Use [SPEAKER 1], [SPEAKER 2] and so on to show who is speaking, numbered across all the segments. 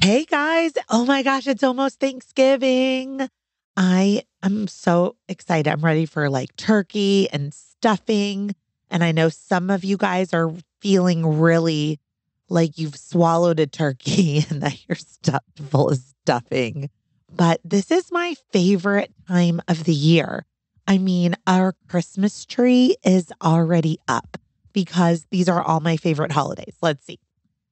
[SPEAKER 1] Hey guys. Oh my gosh, it's almost Thanksgiving. I am so excited. I'm ready for like turkey and stuffing. And I know some of you guys are feeling really like you've swallowed a turkey and that you're stuffed full of stuffing. But this is my favorite time of the year. I mean, our Christmas tree is already up because these are all my favorite holidays. Let's see.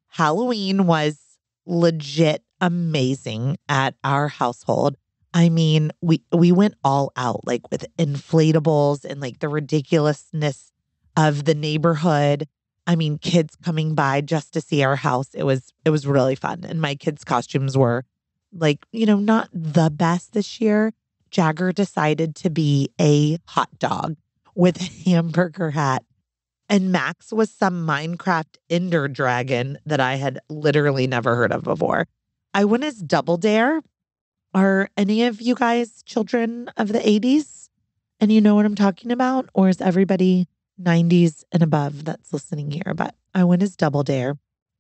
[SPEAKER 1] Halloween was legit amazing at our household. I mean, we went all out like with inflatables and like the ridiculousness of the neighborhood. I mean, kids coming by just to see our house. It was really fun. And my kids' costumes were like, not the best this year. Jagger decided to be a hot dog with a hamburger hat, and Max was some Minecraft Ender dragon that I had literally never heard of before. I went as Double Dare. Are any of you guys children of the 80s? And you know what I'm talking about? Or is everybody 90s and above that's listening here? But I went as Double Dare.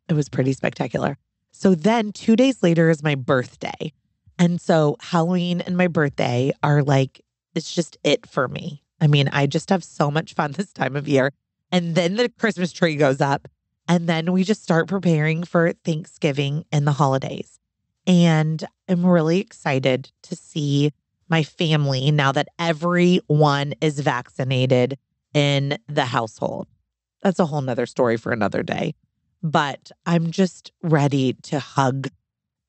[SPEAKER 1] It was pretty spectacular. So then 2 days later is my birthday. And so Halloween and my birthday are like, it's just it for me. I mean, I just have so much fun this time of year. And then the Christmas tree goes up. And then we just start preparing for Thanksgiving and the holidays. And I'm really excited to see my family now that everyone is vaccinated in the household. That's a whole nother story for another day. But I'm just ready to hug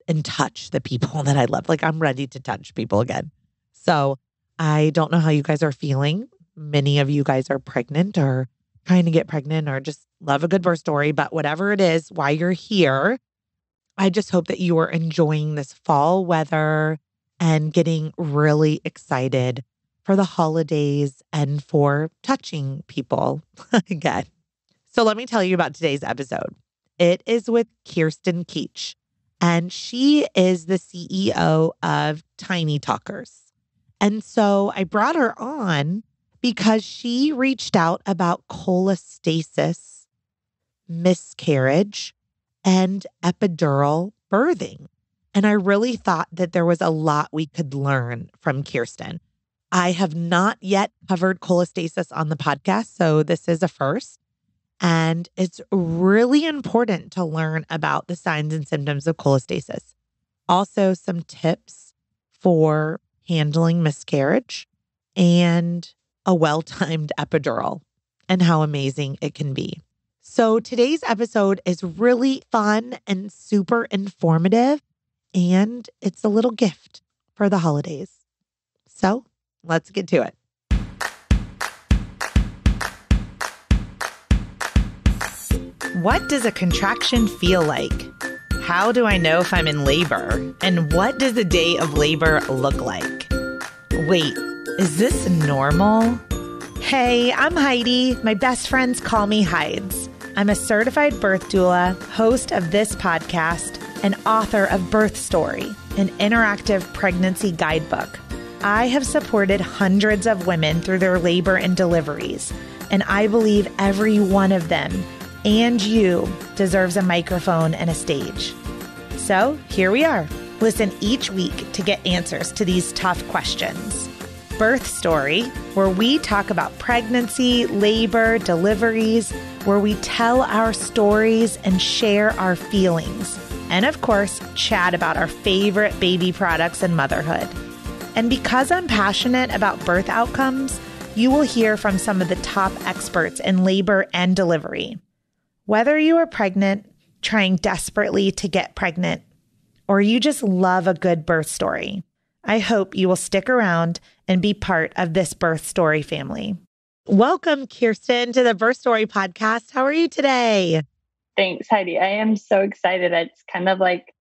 [SPEAKER 1] and touch the people that I love. Like I'm ready to touch people again. So I don't know how you guys are feeling. Many of you guys are pregnant or trying to get pregnant or just love a good birth story. But whatever it is, while you're here, I just hope that you are enjoying this fall weather and getting really excited for the holidays and for touching people again. So let me tell you about today's episode. It is with Kjirsten Keetch, and she is the CEO of Tiny Talkers. And so I brought her on because she reached out about cholestasis, miscarriage, and epidural birthing. And I really thought that there was a lot we could learn from Kjirsten. I have not yet covered cholestasis on the podcast, so this is a first. And it's really important to learn about the signs and symptoms of cholestasis. Also, some tips for handling miscarriage and a well-timed epidural and how amazing it can be. So today's episode is really fun and super informative, and it's a little gift for the holidays. So let's get to it. What does a contraction feel like? How do I know if I'm in labor? And what does a day of labor look like? Wait, is this normal? Hey, I'm Heidi. My best friends call me Hides. I'm a certified birth doula, host of this podcast, and author of Birth Story, an interactive pregnancy guidebook. I have supported hundreds of women through their labor and deliveries, and I believe every one of them and you deserves a microphone and a stage. So here we are. Listen each week to get answers to these tough questions. Birth Story, where we talk about pregnancy, labor, deliveries, where we tell our stories and share our feelings. And of course, chat about our favorite baby products and motherhood. And because I'm passionate about birth outcomes, you will hear from some of the top experts in labor and delivery. Whether you are pregnant, trying desperately to get pregnant, or you just love a good birth story, I hope you will stick around and be part of this birth story family. Welcome, Kjirsten, to the Birth Story podcast. How are you today?
[SPEAKER 2] Thanks, Heidi. I am so excited. It's kind of like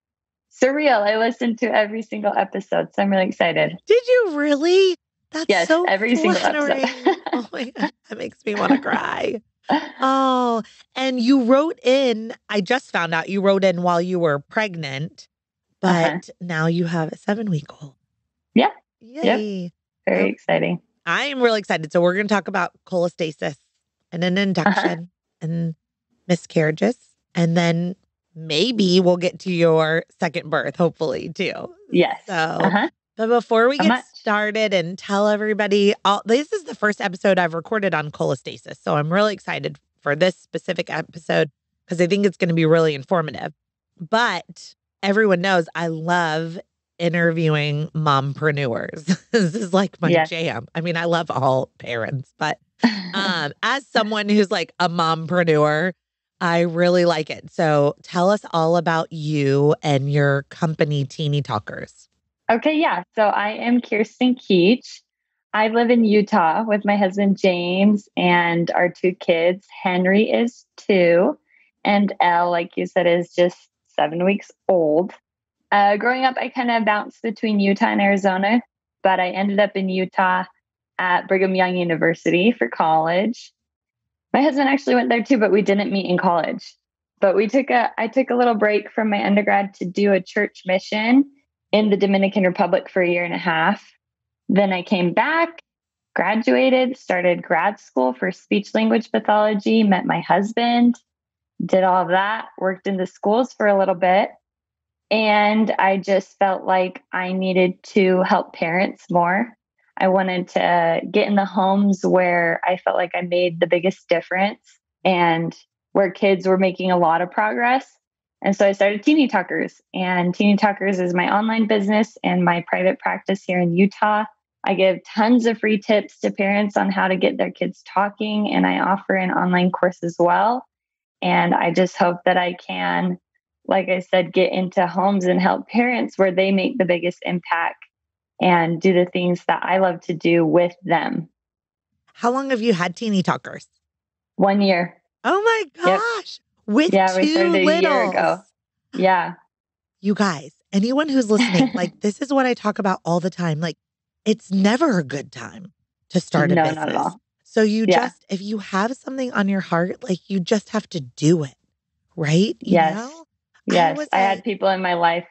[SPEAKER 2] surreal. I listened to every single episode, so I'm really excited.
[SPEAKER 1] Did you really?
[SPEAKER 2] That's so every
[SPEAKER 1] flattering.
[SPEAKER 2] Single episode.
[SPEAKER 1] Oh my God, that makes me want to cry. Oh, and you wrote in, I just found out you wrote in while you were pregnant, but now you have a 7-week-old.
[SPEAKER 2] Yeah.
[SPEAKER 1] Yay.
[SPEAKER 2] Yep. Very exciting.
[SPEAKER 1] I am really excited. So we're going to talk about cholestasis and an induction and miscarriages and then maybe we'll get to your second birth, hopefully, too.
[SPEAKER 2] Yes.
[SPEAKER 1] So, but before we
[SPEAKER 2] So
[SPEAKER 1] get
[SPEAKER 2] much.
[SPEAKER 1] started and tell everybody, this is the first episode I've recorded on cholestasis. So I'm really excited for this specific episode because I think it's going to be really informative. But everyone knows I love interviewing mompreneurs. This is like my jam. I mean, I love all parents, but as someone who's like a mompreneur, I really like it. So tell us all about you and your company, Teeny Talkers.
[SPEAKER 2] Okay, yeah. So I am Kjirsten Keetch. I live in Utah with my husband, James, and our 2 kids. Henry is 2, and Elle, like you said, is just 7 weeks old. Growing up, I kind of bounced between Utah and Arizona, but I ended up in Utah at Brigham Young University for college. My husband actually went there too, but we didn't meet in college. But I took a little break from my undergrad to do a church mission in the Dominican Republic for a year and a half. Then I came back, graduated, started grad school for speech language pathology, met my husband, did all of that, worked in the schools for a little bit. And I just felt like I needed to help parents more. I wanted to get in the homes where I felt like I made the biggest difference and where kids were making a lot of progress. And so I started Teeny Talkers, and Teeny Talkers is my online business and my private practice here in Utah. I give tons of free tips to parents on how to get their kids talking, and I offer an online course as well. And I just hope that I can, like I said, get into homes and help parents where they make the biggest impact and do the things that I love to do with them.
[SPEAKER 1] How long have you had Teeny Talkers?
[SPEAKER 2] 1 year.
[SPEAKER 1] Oh my gosh. Yep. With 2
[SPEAKER 2] we started a
[SPEAKER 1] littles.
[SPEAKER 2] year ago. Yeah.
[SPEAKER 1] You guys, anyone who's listening, like this is what I talk about all the time. Like it's never a good time to start a business.
[SPEAKER 2] Not at all.
[SPEAKER 1] So you just, if you have something on your heart, like you just have to do it. Right? You know?
[SPEAKER 2] Yes. I had people in my life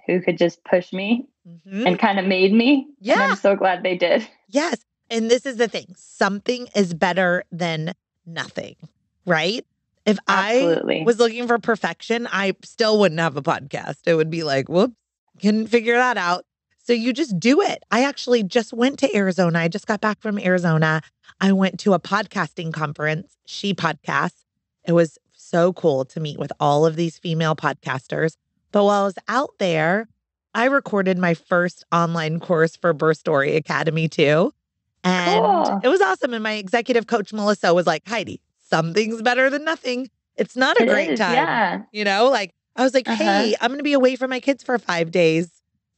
[SPEAKER 2] who could just push me and kind of made me. Yeah. And I'm so glad they did.
[SPEAKER 1] Yes. And this is the thing. Something is better than nothing, right? If
[SPEAKER 2] Absolutely.
[SPEAKER 1] I was looking for perfection, I still wouldn't have a podcast. It would be like, whoops, couldn't figure that out. So you just do it. I actually just went to Arizona. I just got back from Arizona. I went to a podcasting conference, She Podcasts. It was so cool to meet with all of these female podcasters. But while I was out there, I recorded my first online course for Birth Story Academy too. And It was awesome. And my executive coach, Melissa, was like, Heidi, something's better than nothing. It's not a great time.
[SPEAKER 2] Yeah.
[SPEAKER 1] You know, like I was like, hey, I'm going to be away from my kids for 5 days.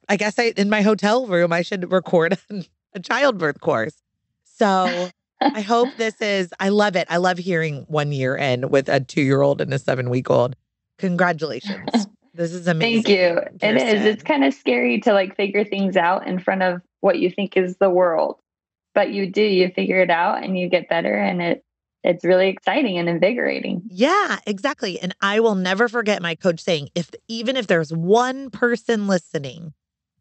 [SPEAKER 1] I guess in my hotel room, I should record a childbirth course. So I hope I love it. I love hearing 1 year in with a 2-year-old and a 7-week-old. Congratulations. This is amazing.
[SPEAKER 2] Thank you.
[SPEAKER 1] Kjirsten.
[SPEAKER 2] It is. It's kind of scary to like figure things out in front of what you think is the world. But you figure it out and you get better, and it's really exciting and invigorating.
[SPEAKER 1] Yeah, exactly. And I will never forget my coach saying, even if there's one person listening,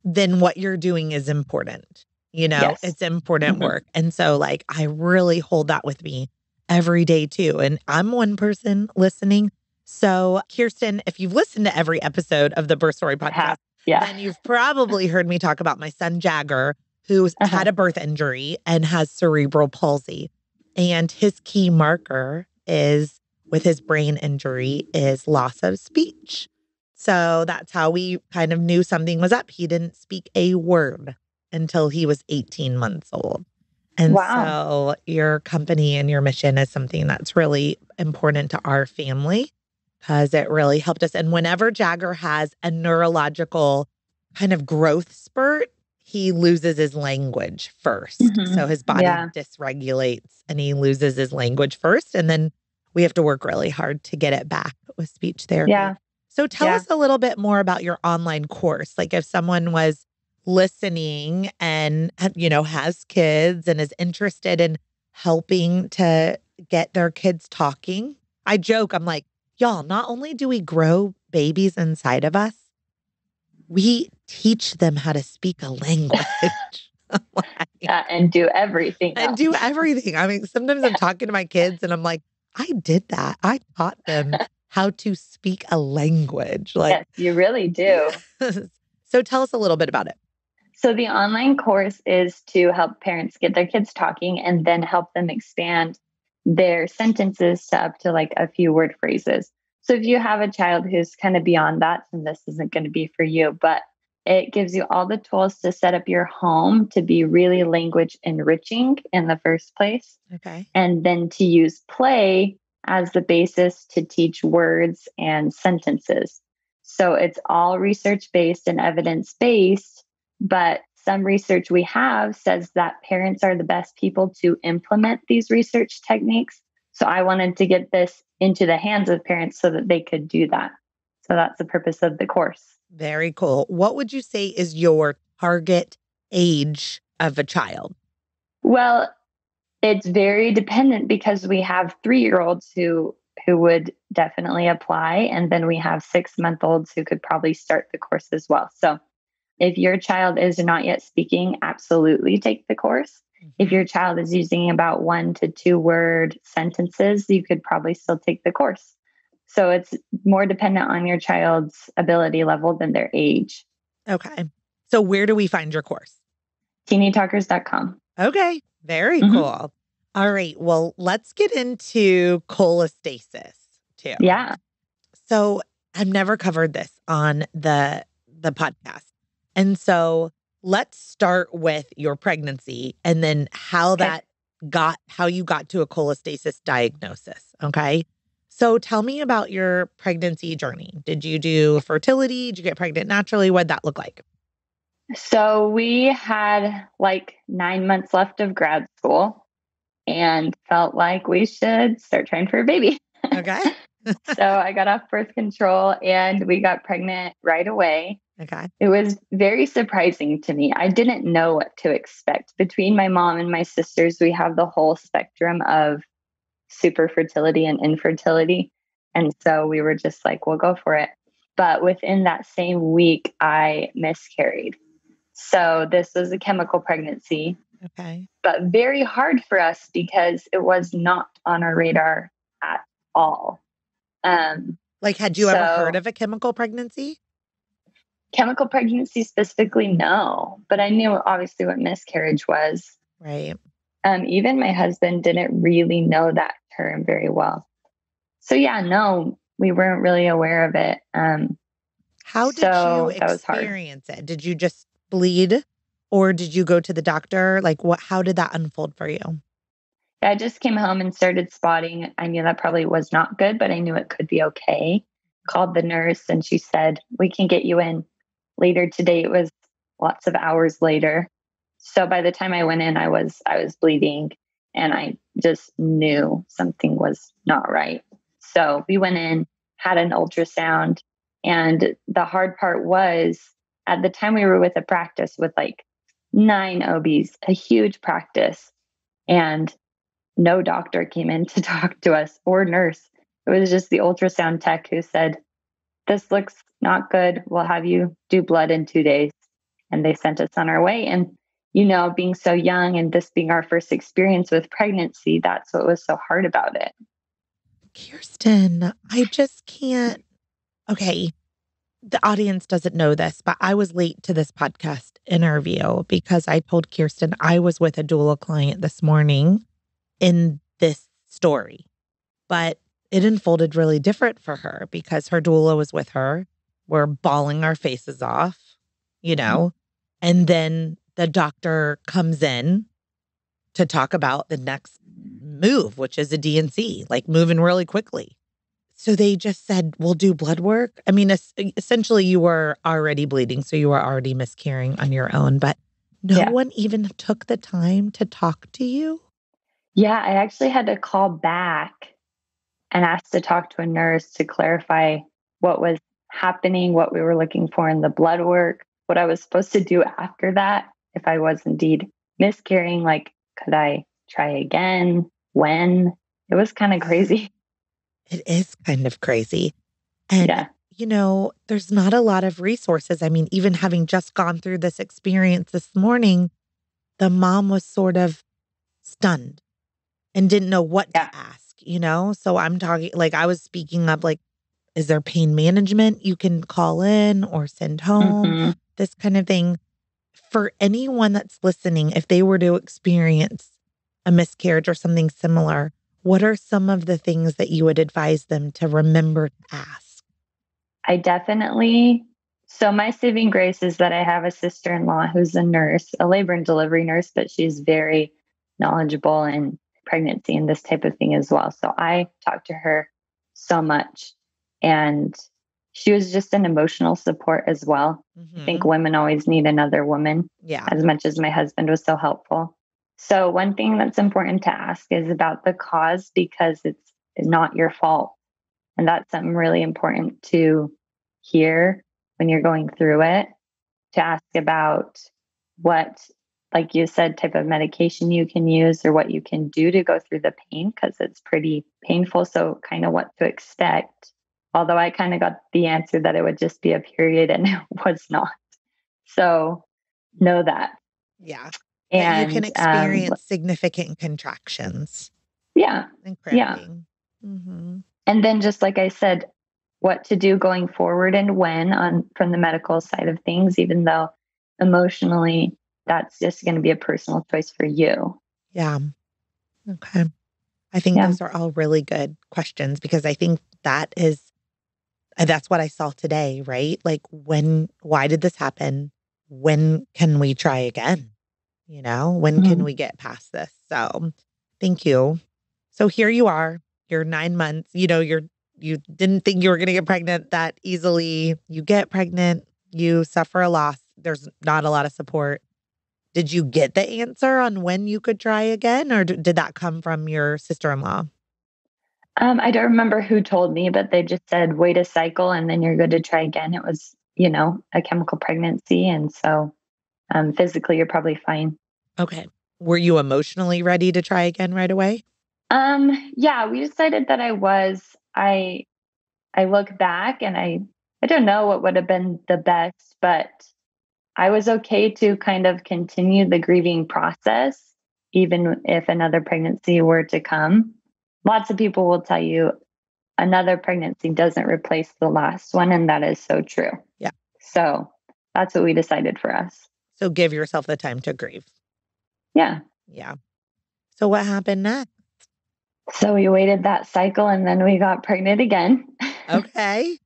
[SPEAKER 1] then what you're doing is important. You know, It's important work. And so like, I really hold that with me every day too. And I'm one person listening. So Kjirsten, if you've listened to every episode of the Birth Story podcast, then you've probably heard me talk about my son, Jagger, who's had a birth injury and has cerebral palsy. And his key marker with his brain injury is loss of speech. So that's how we kind of knew something was up. He didn't speak a word until he was 18 months old. And so your company and your mission is something that's really important to our family because it really helped us. And whenever Jagger has a neurological kind of growth spurt, he loses his language first. So his body dysregulates and he loses his language first. And then we have to work really hard to get it back with speech therapy. Yeah. So tell us a little bit more about your online course. Like if someone was listening and, you know, has kids and is interested in helping to get their kids talking. I joke, I'm like, y'all, not only do we grow babies inside of us, we teach them how to speak a language.
[SPEAKER 2] And do everything else.
[SPEAKER 1] And do everything. I mean, sometimes I'm talking to my kids and I'm like, I did that. I taught them how to speak a language.
[SPEAKER 2] Yes, you really do.
[SPEAKER 1] Yes. So tell us a little bit about it.
[SPEAKER 2] So the online course is to help parents get their kids talking and then help them expand their sentences to up to like a few word phrases. So if you have a child who's kind of beyond that, then this isn't going to be for you, but it gives you all the tools to set up your home to be really language enriching in the first place.
[SPEAKER 1] Okay.
[SPEAKER 2] And then to use play as the basis to teach words and sentences. So it's all research based and evidence based, but some research we have says that parents are the best people to implement these research techniques. So I wanted to get this into the hands of parents so that they could do that. So that's the purpose of the course.
[SPEAKER 1] Very cool. What would you say is your target age of a child?
[SPEAKER 2] Well, it's very dependent because we have 3-year-olds who would definitely apply, and then we have 6-month-olds who could probably start the course as well. So if your child is not yet speaking, absolutely take the course. If your child is using about 1 to 2 word sentences, you could probably still take the course. So it's more dependent on your child's ability level than their age.
[SPEAKER 1] Okay. So where do we find your course?
[SPEAKER 2] TeenyTalkers.com.
[SPEAKER 1] Okay. Very cool. All right. Well, let's get into cholestasis too.
[SPEAKER 2] Yeah.
[SPEAKER 1] So I've never covered this on the podcast. And so let's start with your pregnancy and then how you got to a cholestasis diagnosis. Okay. So tell me about your pregnancy journey. Did you do fertility? Did you get pregnant naturally? What'd that look like?
[SPEAKER 2] So we had like 9 months left of grad school and felt like we should start trying for a baby.
[SPEAKER 1] Okay.
[SPEAKER 2] So I got off birth control and we got pregnant right away.
[SPEAKER 1] Okay.
[SPEAKER 2] It was very surprising to me. I didn't know what to expect. Between my mom and my sisters, we have the whole spectrum of super fertility and infertility. And so we were just like, we'll go for it. But within that same week, I miscarried. So this was a chemical pregnancy.
[SPEAKER 1] Okay.
[SPEAKER 2] But very hard for us because it was not on our radar at all.
[SPEAKER 1] Had you ever heard of a chemical pregnancy?
[SPEAKER 2] Chemical pregnancy specifically, no. But I knew obviously what miscarriage was.
[SPEAKER 1] Right.
[SPEAKER 2] Even my husband didn't really know that term very well. So yeah, no, we weren't really aware of it.
[SPEAKER 1] How did you experience it? Did you just bleed or did you go to the doctor? How did that unfold for you?
[SPEAKER 2] Yeah, I just came home and started spotting. I knew that probably was not good, but I knew it could be okay. Called the nurse and she said, we can get you in later today. It was lots of hours later. So by the time I went in, I was bleeding and I just knew something was not right. So we went in, had an ultrasound. And the hard part was at the time we were with a practice with like 9 OBs, a huge practice, and no doctor came in to talk to us or nurse. It was just the ultrasound tech who said, this looks not good. We'll have you do blood in 2 days. And they sent us on our way. And, being so young and this being our first experience with pregnancy, that's what was so hard about it.
[SPEAKER 1] Kjirsten, I just can't. Okay. The audience doesn't know this, but I was late to this podcast interview because I told Kjirsten I was with a doula client this morning in this story, but it unfolded really different for her because her doula was with her. We're bawling our faces off, and then the doctor comes in to talk about the next move, which is a DNC, moving really quickly. So they just said, we'll do blood work. I mean, essentially you were already bleeding, so you were already miscarrying on your own, but no one even took the time to talk to you?
[SPEAKER 2] Yeah, I actually had to call back and ask to talk to a nurse to clarify what was happening, what we were looking for in the blood work, what I was supposed to do after that. If I was indeed miscarrying, could I try again? When? It was kind of crazy.
[SPEAKER 1] It is kind of crazy. And, there's not a lot of resources. I mean, even having just gone through this experience this morning, the mom was sort of stunned and didn't know what to ask, So I'm talking, I was speaking up, Is there pain management you can call in or send home?
[SPEAKER 2] Mm-hmm.
[SPEAKER 1] This kind of thing. For anyone that's listening, if they were to experience a miscarriage or something similar, what are some of the things that you would advise them to remember to ask?
[SPEAKER 2] So my saving grace is that I have a sister-in-law who's a nurse, a labor and delivery nurse, but she's very knowledgeable in pregnancy and this type of thing as well. So I talked to her so much, and she was just an emotional support as well. I think women always need another woman,
[SPEAKER 1] Yeah.
[SPEAKER 2] as much as my husband was so helpful. So one thing that's important to ask is about the cause, because it's not your fault. And that's something really important to hear when you're going through it, to ask about what, like you said, type of medication you can use or what you can do to go through the pain, because it's pretty painful. So, kind of what to expect. Although I kind of got the answer that it would just be a period, and it was not. So, know that.
[SPEAKER 1] Yeah. That you can
[SPEAKER 2] And
[SPEAKER 1] experience significant contractions
[SPEAKER 2] yeah,
[SPEAKER 1] and
[SPEAKER 2] yeah.
[SPEAKER 1] cramping. Mm-hmm.
[SPEAKER 2] And then, just like I said, what to do going forward and when on from the medical side of things, even though emotionally that's just going to be a personal choice for you.
[SPEAKER 1] Yeah. Okay. I think
[SPEAKER 2] Yeah.
[SPEAKER 1] those are all really good questions, because I think that's what I saw today, right? Like, why did this happen? When can we try again? When can
[SPEAKER 2] Mhm.
[SPEAKER 1] we get past this? So thank you. So here you are, you're 9 months, you didn't think you were going to get pregnant that easily. You get pregnant, you suffer a loss. There's not a lot of support. Did you get the answer on when you could try again, or did that come from your sister-in-law?
[SPEAKER 2] I don't remember who told me, but they just said, wait a cycle and then you're good to try again. It was, a chemical pregnancy. And so physically, you're probably fine.
[SPEAKER 1] Okay. Were you emotionally ready to try again right away?
[SPEAKER 2] Yeah, we decided that I was. I look back and I don't know what would have been the best, but I was okay to kind of continue the grieving process, even if another pregnancy were to come. Lots of people will tell you another pregnancy doesn't replace the last one, and that is so true.
[SPEAKER 1] Yeah.
[SPEAKER 2] So that's what we decided for us.
[SPEAKER 1] So give yourself the time to grieve.
[SPEAKER 2] Yeah.
[SPEAKER 1] Yeah. So what happened next?
[SPEAKER 2] So we waited that cycle and then we got pregnant again.
[SPEAKER 1] Okay.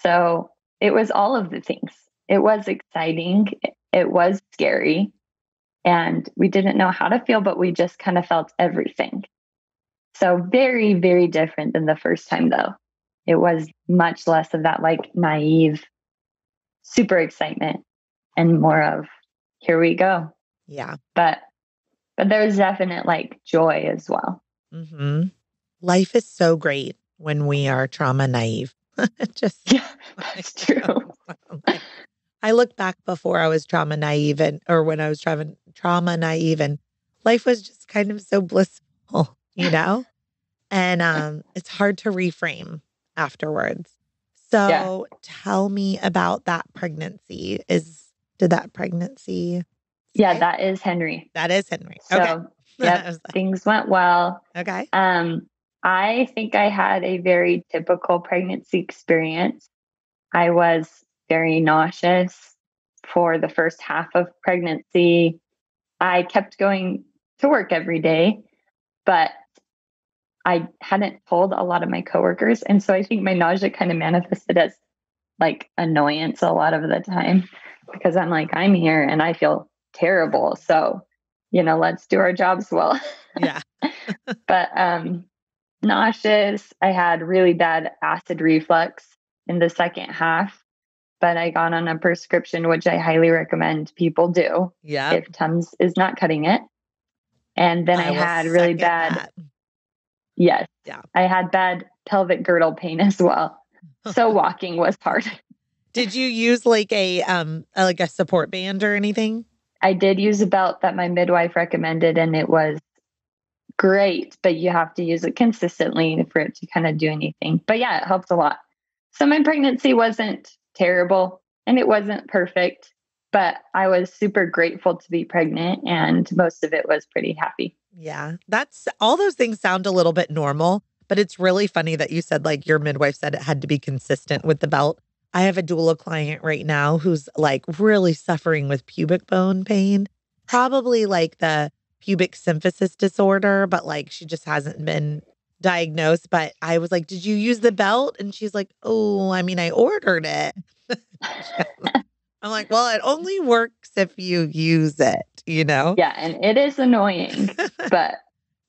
[SPEAKER 2] So it was all of the things. It was exciting. It was scary. And we didn't know how to feel, but we just kind of felt everything. So very, very different than the first time, though. It was much less of that like naive, super excitement and more of here we go.
[SPEAKER 1] Yeah.
[SPEAKER 2] But there was definite like joy as well.
[SPEAKER 1] Mm-hmm. Life is so great when we are trauma naive. Just
[SPEAKER 2] Yeah, that's true.
[SPEAKER 1] I look back before I was trauma naive, or when I was trauma naive, and life was just kind of so blissful, And it's hard to reframe afterwards.
[SPEAKER 2] Yeah.
[SPEAKER 1] So tell me about that pregnancy. Did that pregnancy
[SPEAKER 2] Yeah,
[SPEAKER 1] stay?
[SPEAKER 2] that is Henry.
[SPEAKER 1] That is Henry.
[SPEAKER 2] So,
[SPEAKER 1] Okay.
[SPEAKER 2] yep, things went well.
[SPEAKER 1] Okay.
[SPEAKER 2] I think I had a very typical pregnancy experience. I was very nauseous for the first half of pregnancy. I kept going to work every day, but I hadn't told a lot of my coworkers. And so I think my nausea kind of manifested as like annoyance a lot of the time, because I'm like, I'm here and I feel terrible. So, let's do our jobs well.
[SPEAKER 1] Yeah.
[SPEAKER 2] But nauseous, I had really bad acid reflux in the second half, but I got on a prescription, which I highly recommend people do
[SPEAKER 1] Yeah.
[SPEAKER 2] if Tums is not cutting it. And then I
[SPEAKER 1] will
[SPEAKER 2] had really
[SPEAKER 1] second
[SPEAKER 2] bad,
[SPEAKER 1] that.
[SPEAKER 2] yes,
[SPEAKER 1] Yeah.
[SPEAKER 2] I had bad pelvic girdle pain as well. So walking was hard.
[SPEAKER 1] Did you use like a support band or anything?
[SPEAKER 2] I did use a belt that my midwife recommended, and it was great, but you have to use it consistently for it to kind of do anything. But yeah, it helps a lot. So my pregnancy wasn't terrible and it wasn't perfect, but I was super grateful to be pregnant, and most of it was pretty happy.
[SPEAKER 1] Yeah. That's all those things sound a little bit normal, But it's really funny that you said like your midwife said it had to be consistent with the belt. I have a doula client right now who's like really suffering with pubic bone pain, probably like the pubic symphysis disorder, but like she just hasn't been diagnosed. But I was like, did you use the belt? And she's like, oh, I mean, I ordered it. I'm like, well, it only works if you use it, you know?
[SPEAKER 2] Yeah, and it is annoying, but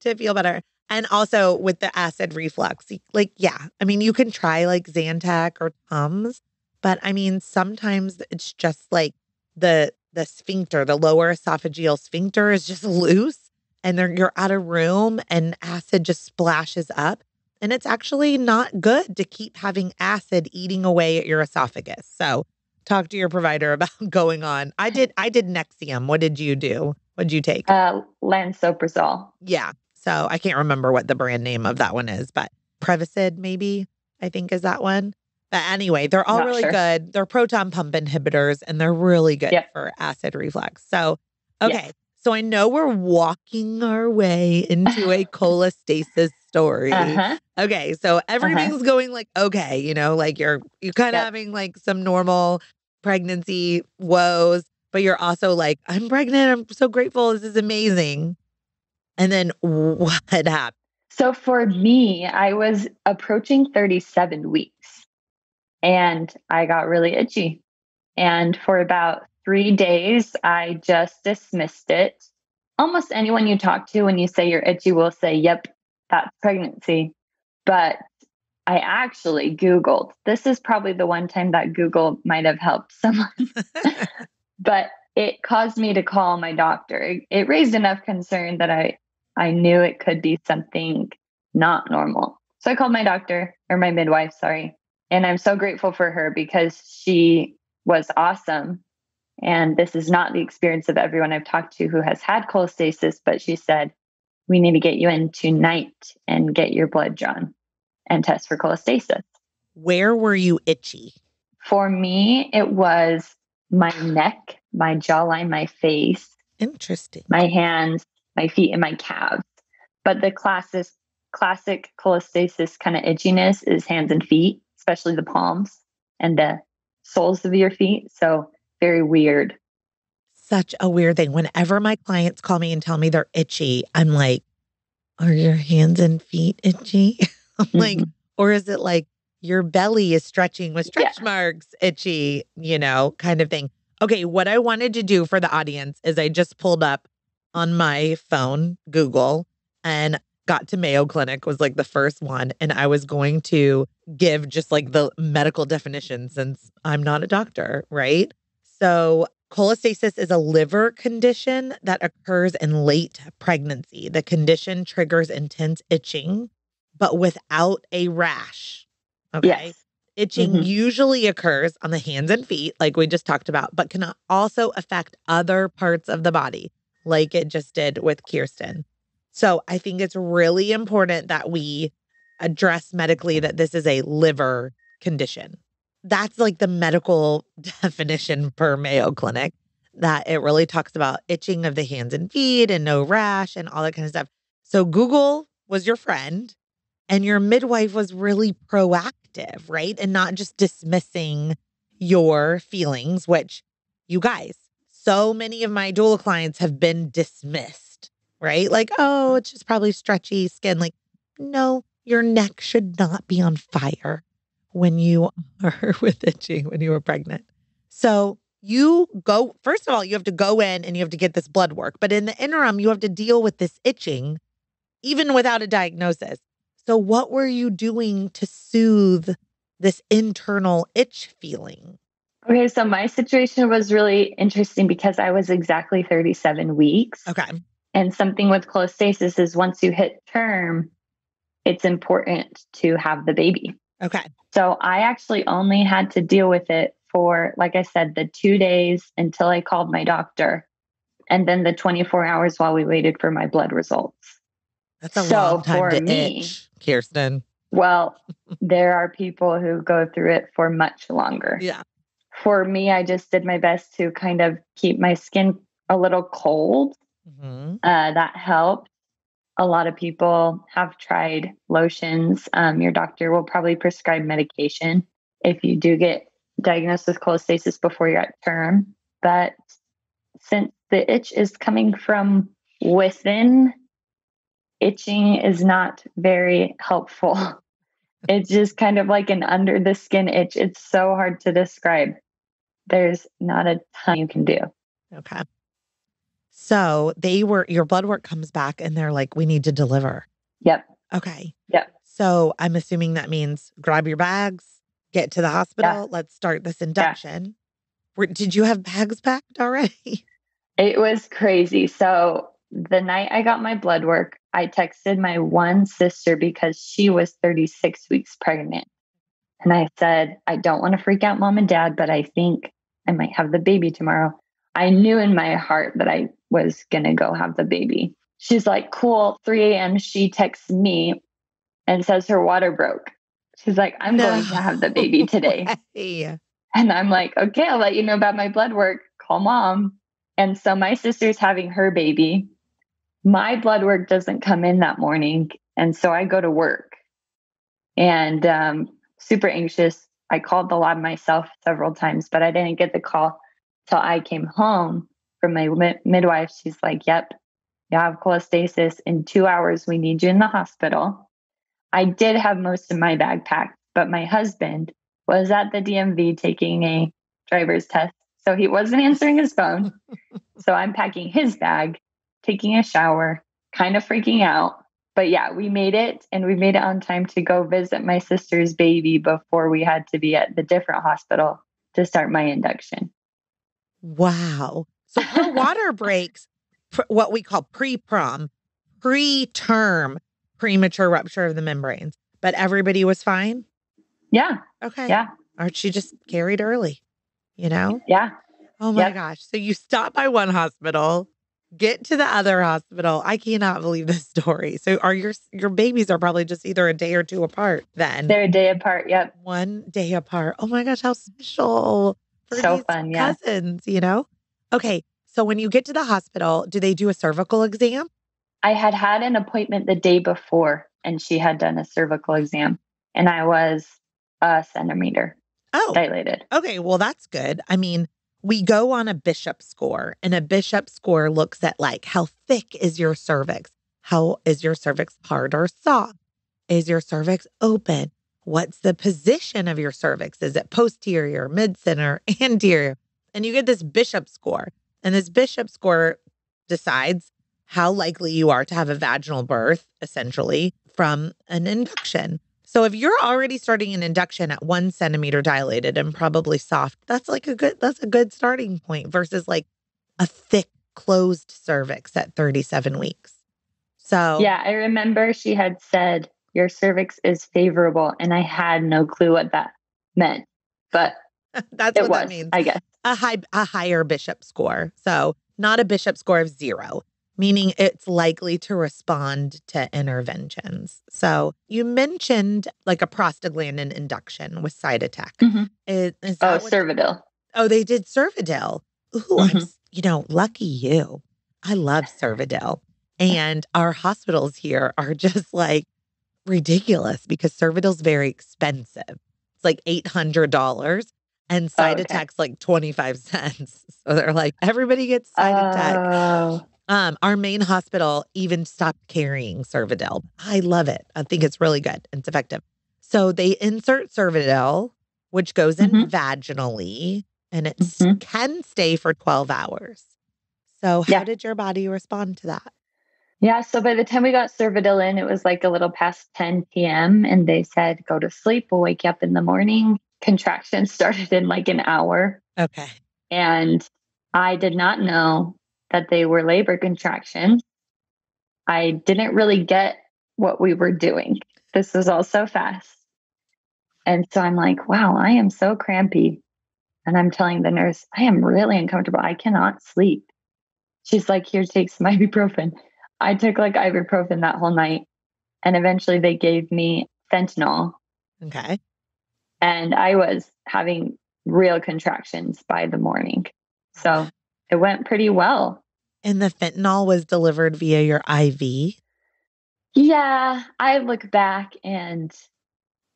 [SPEAKER 1] To feel better. And also with the acid reflux, like, yeah, I mean, you can try like Zantac or Tums, but I mean, sometimes it's just like the sphincter, the lower esophageal sphincter is just loose and then you're out of room and acid just splashes up. And it's actually not good to keep having acid eating away at your esophagus. So talk to your provider about going on. I did Nexium. What did you do? What did you take?
[SPEAKER 2] lansoprazole.
[SPEAKER 1] Yeah. So I can't remember what the brand name of that one is, but Prevacid maybe, I think is that one. But anyway, they're all
[SPEAKER 2] Not
[SPEAKER 1] really
[SPEAKER 2] sure.
[SPEAKER 1] good. They're proton pump inhibitors and they're really good
[SPEAKER 2] Yep.
[SPEAKER 1] for acid reflux. So, okay.
[SPEAKER 2] Yes.
[SPEAKER 1] So I know we're walking our way into a cholestasis story.
[SPEAKER 2] Uh-huh.
[SPEAKER 1] Okay. So everything's going like, okay, you know, like you're kind of
[SPEAKER 2] Yep.
[SPEAKER 1] having like some normal pregnancy woes, but you're also like, I'm pregnant. I'm so grateful. This is amazing. And then what happened?
[SPEAKER 2] So for me, I was approaching 37 weeks and I got really itchy. And for about 3 days, I just dismissed it. Almost anyone you talk to when you say you're itchy will say, yep, that's pregnancy. But I actually Googled. This is probably the one time that Google might have helped someone. But it caused me to call my doctor. It raised enough concern that I knew it could be something not normal. So I called my doctor, or my midwife, sorry. And I'm so grateful for her because she was awesome. And this is not the experience of everyone I've talked to who has had cholestasis, but she said, we need to get you in tonight and get your blood drawn and test for cholestasis.
[SPEAKER 1] Where were you itchy?
[SPEAKER 2] For me, it was my neck, my jawline, my face,
[SPEAKER 1] Interesting.
[SPEAKER 2] my hands, my feet, and my calves. But the classic cholestasis kind of itchiness is hands and feet, especially the palms and the soles of your feet. So very weird.
[SPEAKER 1] Such a weird thing. Whenever my clients call me and tell me they're itchy, I'm like, are your hands and feet itchy? I'm like, or is it like your belly is stretching with stretch marks, itchy, you know, kind of thing. Okay, what I wanted to do for the audience is I just pulled up on my phone, Google, and got to Mayo Clinic was like the first one. And I was going to give just like the medical definition since I'm not a doctor, right? So cholestasis is a liver condition that occurs in late pregnancy. The condition triggers intense itching, but without a rash. Okay.
[SPEAKER 2] Yes.
[SPEAKER 1] Itching usually occurs on the hands and feet, like we just talked about, but can also affect other parts of the body, like it just did with Kjirsten. So I think it's really important that we address medically that this is a liver condition. That's like the medical definition per Mayo Clinic, that it really talks about itching of the hands and feet and no rash and all that kind of stuff. So Google was your friend and your midwife was really proactive, right? And not just dismissing your feelings, which you guys, so many of my doula clients have been dismissed, right? Like, oh, it's just probably stretchy skin. Like, no, your neck should not be on fire when you are with itching when you were pregnant. So you go, first of all, you have to go in and you have to get this blood work. But in the interim, you have to deal with this itching, even without a diagnosis. So what were you doing to soothe this internal itch feeling?
[SPEAKER 2] Okay, so my situation was really interesting because I was exactly 37 weeks.
[SPEAKER 1] Okay.
[SPEAKER 2] And something with cholestasis is once you hit term, it's important to have the baby.
[SPEAKER 1] Okay.
[SPEAKER 2] So I actually only had to deal with it for, like I said, the 2 days until I called my doctor, and then the 24 hours while we waited for my blood results.
[SPEAKER 1] That's a long time to itch, Kjirsten.
[SPEAKER 2] Well, there are people who go through it for much longer.
[SPEAKER 1] Yeah.
[SPEAKER 2] For me, I just did my best to kind of keep my skin a little cold. That helped. A lot of people have tried lotions. Your doctor will probably prescribe medication if you do get diagnosed with cholestasis before you're at term. But since the itch is coming from within, itching is not very helpful. It's just kind of like an under the skin itch. It's so hard to describe. There's not a ton you can do.
[SPEAKER 1] Okay. So your blood work comes back and they're like, we need to deliver.
[SPEAKER 2] Yep.
[SPEAKER 1] Okay.
[SPEAKER 2] Yep.
[SPEAKER 1] So I'm assuming that means grab your bags, get to the hospital.
[SPEAKER 2] Yeah.
[SPEAKER 1] Let's start this induction. Did you have bags packed already?
[SPEAKER 2] It was crazy. So the night I got my blood work, I texted my one sister because she was 36 weeks pregnant. And I said, I don't want to freak out mom and dad, but I think I might have the baby tomorrow. I knew in my heart that I was going to go have the baby. She's like, cool. 3 a.m. She texts me and says her water broke. She's like, I'm going to have the baby today. And I'm like, okay, I'll let you know about my blood work. Call mom. And so my sister's having her baby. My blood work doesn't come in that morning. And so I go to work and super anxious. I called the lab myself several times, but I didn't get the call till I came home from my midwife. She's like, yep, you have cholestasis. In 2 hours, we need you in the hospital. I did have most of my bag packed, but my husband was at the DMV taking a driver's test. So he wasn't answering his phone. So I'm packing his bag, taking a shower, kind of freaking out. But yeah, we made it, and we made it on time to go visit my sister's baby before we had to be at the different hospital to start my induction.
[SPEAKER 1] Wow. So her water breaks, what we call pre-prom, preterm premature rupture of the membranes, but everybody was fine?
[SPEAKER 2] Yeah.
[SPEAKER 1] Okay.
[SPEAKER 2] Yeah.
[SPEAKER 1] Or she just carried early, you know?
[SPEAKER 2] Yeah.
[SPEAKER 1] Oh my gosh. So you stop by one hospital, get to the other hospital. I cannot believe this story. So your babies are probably just either a day or two apart then.
[SPEAKER 2] They're a day apart. Yep.
[SPEAKER 1] 1 day apart. Oh my gosh, how special for
[SPEAKER 2] So
[SPEAKER 1] these
[SPEAKER 2] fun. Yeah.
[SPEAKER 1] cousins, you know? Okay. So when you get to the hospital, do they do a cervical exam?
[SPEAKER 2] I had an appointment the day before, and she had done a cervical exam, and I was a centimeter dilated.
[SPEAKER 1] Okay. Well, that's good. I mean, we go on a Bishop score, and a Bishop score looks at like how thick is your cervix? How is your cervix hard or soft? Is your cervix open? What's the position of your cervix? Is it posterior, mid-center, anterior? And you get this Bishop score. And this Bishop score decides how likely you are to have a vaginal birth, essentially, from an induction. So if you're already starting an induction at 1 centimeter dilated and probably soft, that's a good starting point versus like a thick closed cervix at 37 weeks. So
[SPEAKER 2] yeah, I remember she had said your cervix is favorable, and I had no clue what that meant, but
[SPEAKER 1] that's what that means.
[SPEAKER 2] I guess
[SPEAKER 1] a higher Bishop score. So not a Bishop score of 0. Meaning it's likely to respond to interventions. So you mentioned like a prostaglandin induction with Cytotec.
[SPEAKER 2] Mm-hmm.
[SPEAKER 1] Is
[SPEAKER 2] that Cervidil.
[SPEAKER 1] They did Cervidil. Ooh, lucky you. I love Cervidil. And our hospitals here are just like ridiculous because Cervidil's very expensive. It's like $800 and Cytotec's like 25 cents. So they're like, everybody gets Cytotec. Our main hospital even stopped carrying Cervidil. I love it. I think it's really good. It's effective. So they insert Cervidil, which goes in vaginally, and it can stay for 12 hours. So how did your body respond to that?
[SPEAKER 2] Yeah. So by the time we got Cervidil in, it was like a little past 10 p.m. And they said, go to sleep. We'll wake you up in the morning. Contractions started in like an hour.
[SPEAKER 1] Okay.
[SPEAKER 2] And I did not know that they were labor contractions. I didn't really get what we were doing. This was all so fast. And so I'm like, wow, I am so crampy. And I'm telling the nurse, I am really uncomfortable. I cannot sleep. She's like, here, take some ibuprofen. I took like ibuprofen that whole night. And eventually they gave me fentanyl.
[SPEAKER 1] Okay.
[SPEAKER 2] And I was having real contractions by the morning. So it went pretty well.
[SPEAKER 1] And the fentanyl was delivered via your IV?
[SPEAKER 2] Yeah, I look back and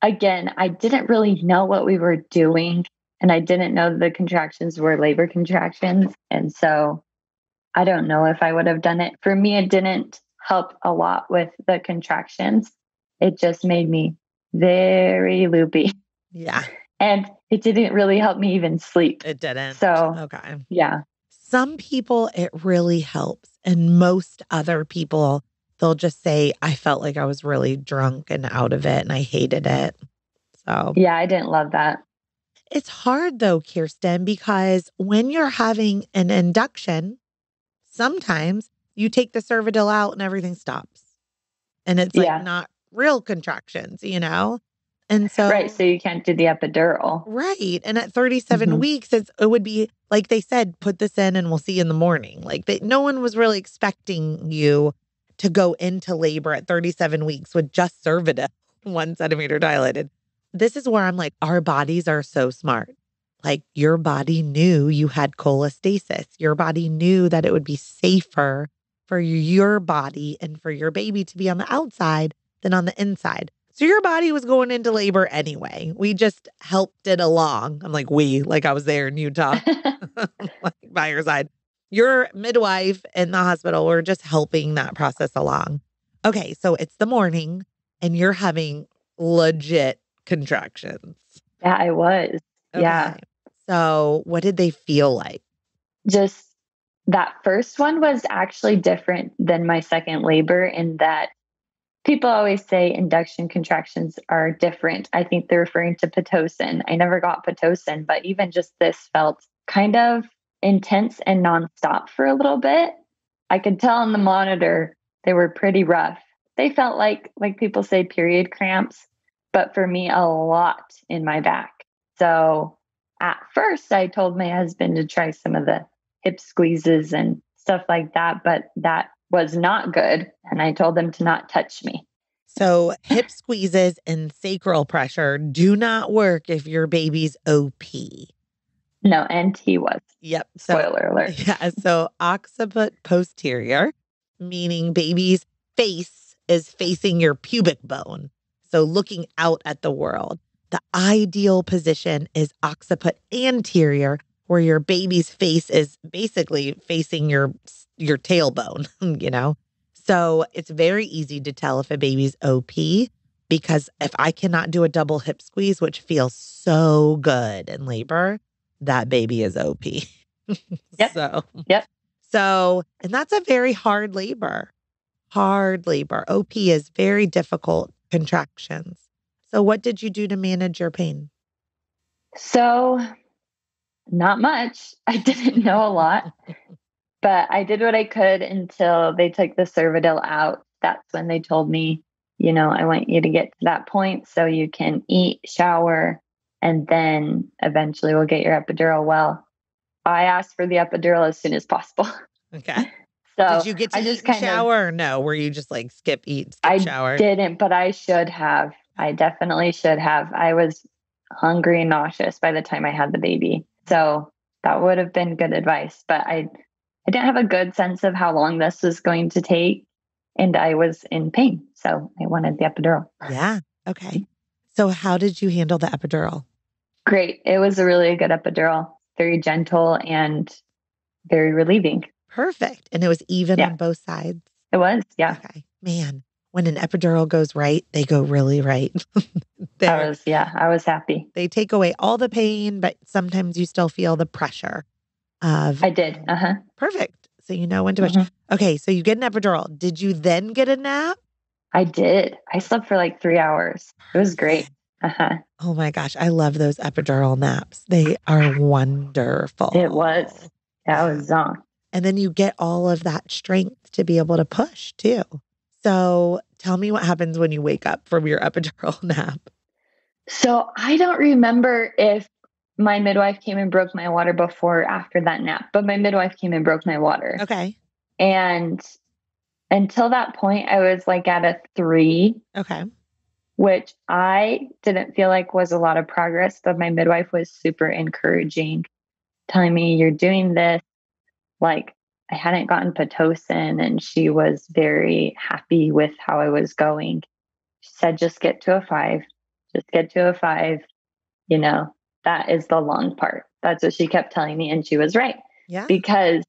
[SPEAKER 2] again, I didn't really know what we were doing. And I didn't know the contractions were labor contractions. And so I don't know if I would have done it. For me, it didn't help a lot with the contractions. It just made me very loopy.
[SPEAKER 1] Yeah,
[SPEAKER 2] And it didn't really help me even sleep.
[SPEAKER 1] it didn't.
[SPEAKER 2] So,
[SPEAKER 1] Okay.
[SPEAKER 2] yeah.
[SPEAKER 1] Some people, it really helps. And most other people, they'll just say, I felt like I was really drunk and out of it and I hated it. So
[SPEAKER 2] Yeah, I didn't love that.
[SPEAKER 1] it's hard though, Kjirsten, because when you're having an induction, sometimes you take the Cervidil out and everything stops. And it's like
[SPEAKER 2] Yeah.
[SPEAKER 1] not real contractions, you know? And
[SPEAKER 2] Right.
[SPEAKER 1] so
[SPEAKER 2] So you can't do the epidural.
[SPEAKER 1] right. And at 37
[SPEAKER 2] Hmm.
[SPEAKER 1] weeks, it would be like they said, put this in and we'll see you in the morning. Like no one was really expecting you to go into labor at 37 weeks with just Cervidil, 1 centimeter dilated. This is where I'm like, our bodies are so smart. Like your body knew you had cholestasis. Your body knew that it would be safer for your body and for your baby to be on the outside than on the inside. So your body was going into labor anyway. We just helped it along. I'm like, like I was there in Utah, like by your side. Your midwife in the hospital were just helping that process along. Okay, so it's the morning and you're having legit contractions.
[SPEAKER 2] Yeah, I was. Yeah.
[SPEAKER 1] Okay. So what did they feel like?
[SPEAKER 2] Just that first one was actually different than my second labor in that people always say induction contractions are different. I think they're referring to Pitocin. I never got Pitocin, but even just this felt kind of intense and nonstop for a little bit. I could tell on the monitor they were pretty rough. They felt like people say period cramps, but for me a lot in my back. So at first I told my husband to try some of the hip squeezes and stuff like that, but that was not good. And I told him to not touch me.
[SPEAKER 1] So hip squeezes and sacral pressure do not work if your baby's OP.
[SPEAKER 2] No, and he was.
[SPEAKER 1] Yep. So,
[SPEAKER 2] Spoiler alert.
[SPEAKER 1] yeah. So, occiput posterior, meaning baby's face is facing your pubic bone. So, looking out at the world. The ideal position is occiput anterior, where your baby's face is basically facing your tailbone, you know? So, it's very easy to tell if a baby's OP because if I cannot do a double hip squeeze, which feels so good in labor, that baby is OP.
[SPEAKER 2] Yep.
[SPEAKER 1] So,
[SPEAKER 2] Yep.
[SPEAKER 1] and that's a very hard labor. Hard labor. OP is very difficult contractions. So, what did you do to manage your pain?
[SPEAKER 2] So, not much. I didn't know a lot, but I did what I could until they took the Cervidil out. That's when they told me, I want you to get to that point so you can eat, shower, and then eventually we'll get your epidural. Well, I asked for the epidural as soon as possible.
[SPEAKER 1] Okay.
[SPEAKER 2] So
[SPEAKER 1] Did you get to
[SPEAKER 2] I
[SPEAKER 1] eat
[SPEAKER 2] just
[SPEAKER 1] and
[SPEAKER 2] kind of,
[SPEAKER 1] shower or no? Were you just like skip eat, skip
[SPEAKER 2] I
[SPEAKER 1] shower?
[SPEAKER 2] didn't, but I should have. I definitely should have. I was hungry and nauseous by the time I had the baby. So that would have been good advice. But I didn't have a good sense of how long this was going to take. And I was in pain. So I wanted the epidural.
[SPEAKER 1] Yeah. Okay. So, how did you handle the epidural?
[SPEAKER 2] Great. It was a really good epidural, very gentle and very relieving.
[SPEAKER 1] Perfect. And it was even
[SPEAKER 2] Yeah,
[SPEAKER 1] on both sides.
[SPEAKER 2] it was. Yeah.
[SPEAKER 1] Okay. Man, when an epidural goes right, they go really right. They're
[SPEAKER 2] I was happy.
[SPEAKER 1] They take away all the pain, but sometimes you still feel the pressure of
[SPEAKER 2] I did. Uh-huh.
[SPEAKER 1] perfect. So you know when to push.
[SPEAKER 2] Mhm.
[SPEAKER 1] Okay, so you get an epidural. Did you then get a nap?
[SPEAKER 2] I did. I slept for like 3 hours. It was great.
[SPEAKER 1] Perfect.
[SPEAKER 2] Uh-huh.
[SPEAKER 1] Oh my gosh, I love those epidural naps. They are wonderful.
[SPEAKER 2] It was. Yeah, I was zonked.
[SPEAKER 1] And then you get all of that strength to be able to push too. So tell me what happens when you wake up from your epidural nap.
[SPEAKER 2] So I don't remember if my midwife came and broke my water before or after that nap, but my midwife came and broke my water.
[SPEAKER 1] Okay.
[SPEAKER 2] And until that point, I was like at a 3,
[SPEAKER 1] Okay.
[SPEAKER 2] which I didn't feel like was a lot of progress, but my midwife was super encouraging, telling me, you're doing this. Like, I hadn't gotten Pitocin, and she was very happy with how I was going. She said, just get to a 5, just get to a 5. You know, that is the long part. That's what she kept telling me. And she was right.
[SPEAKER 1] Yeah.
[SPEAKER 2] Because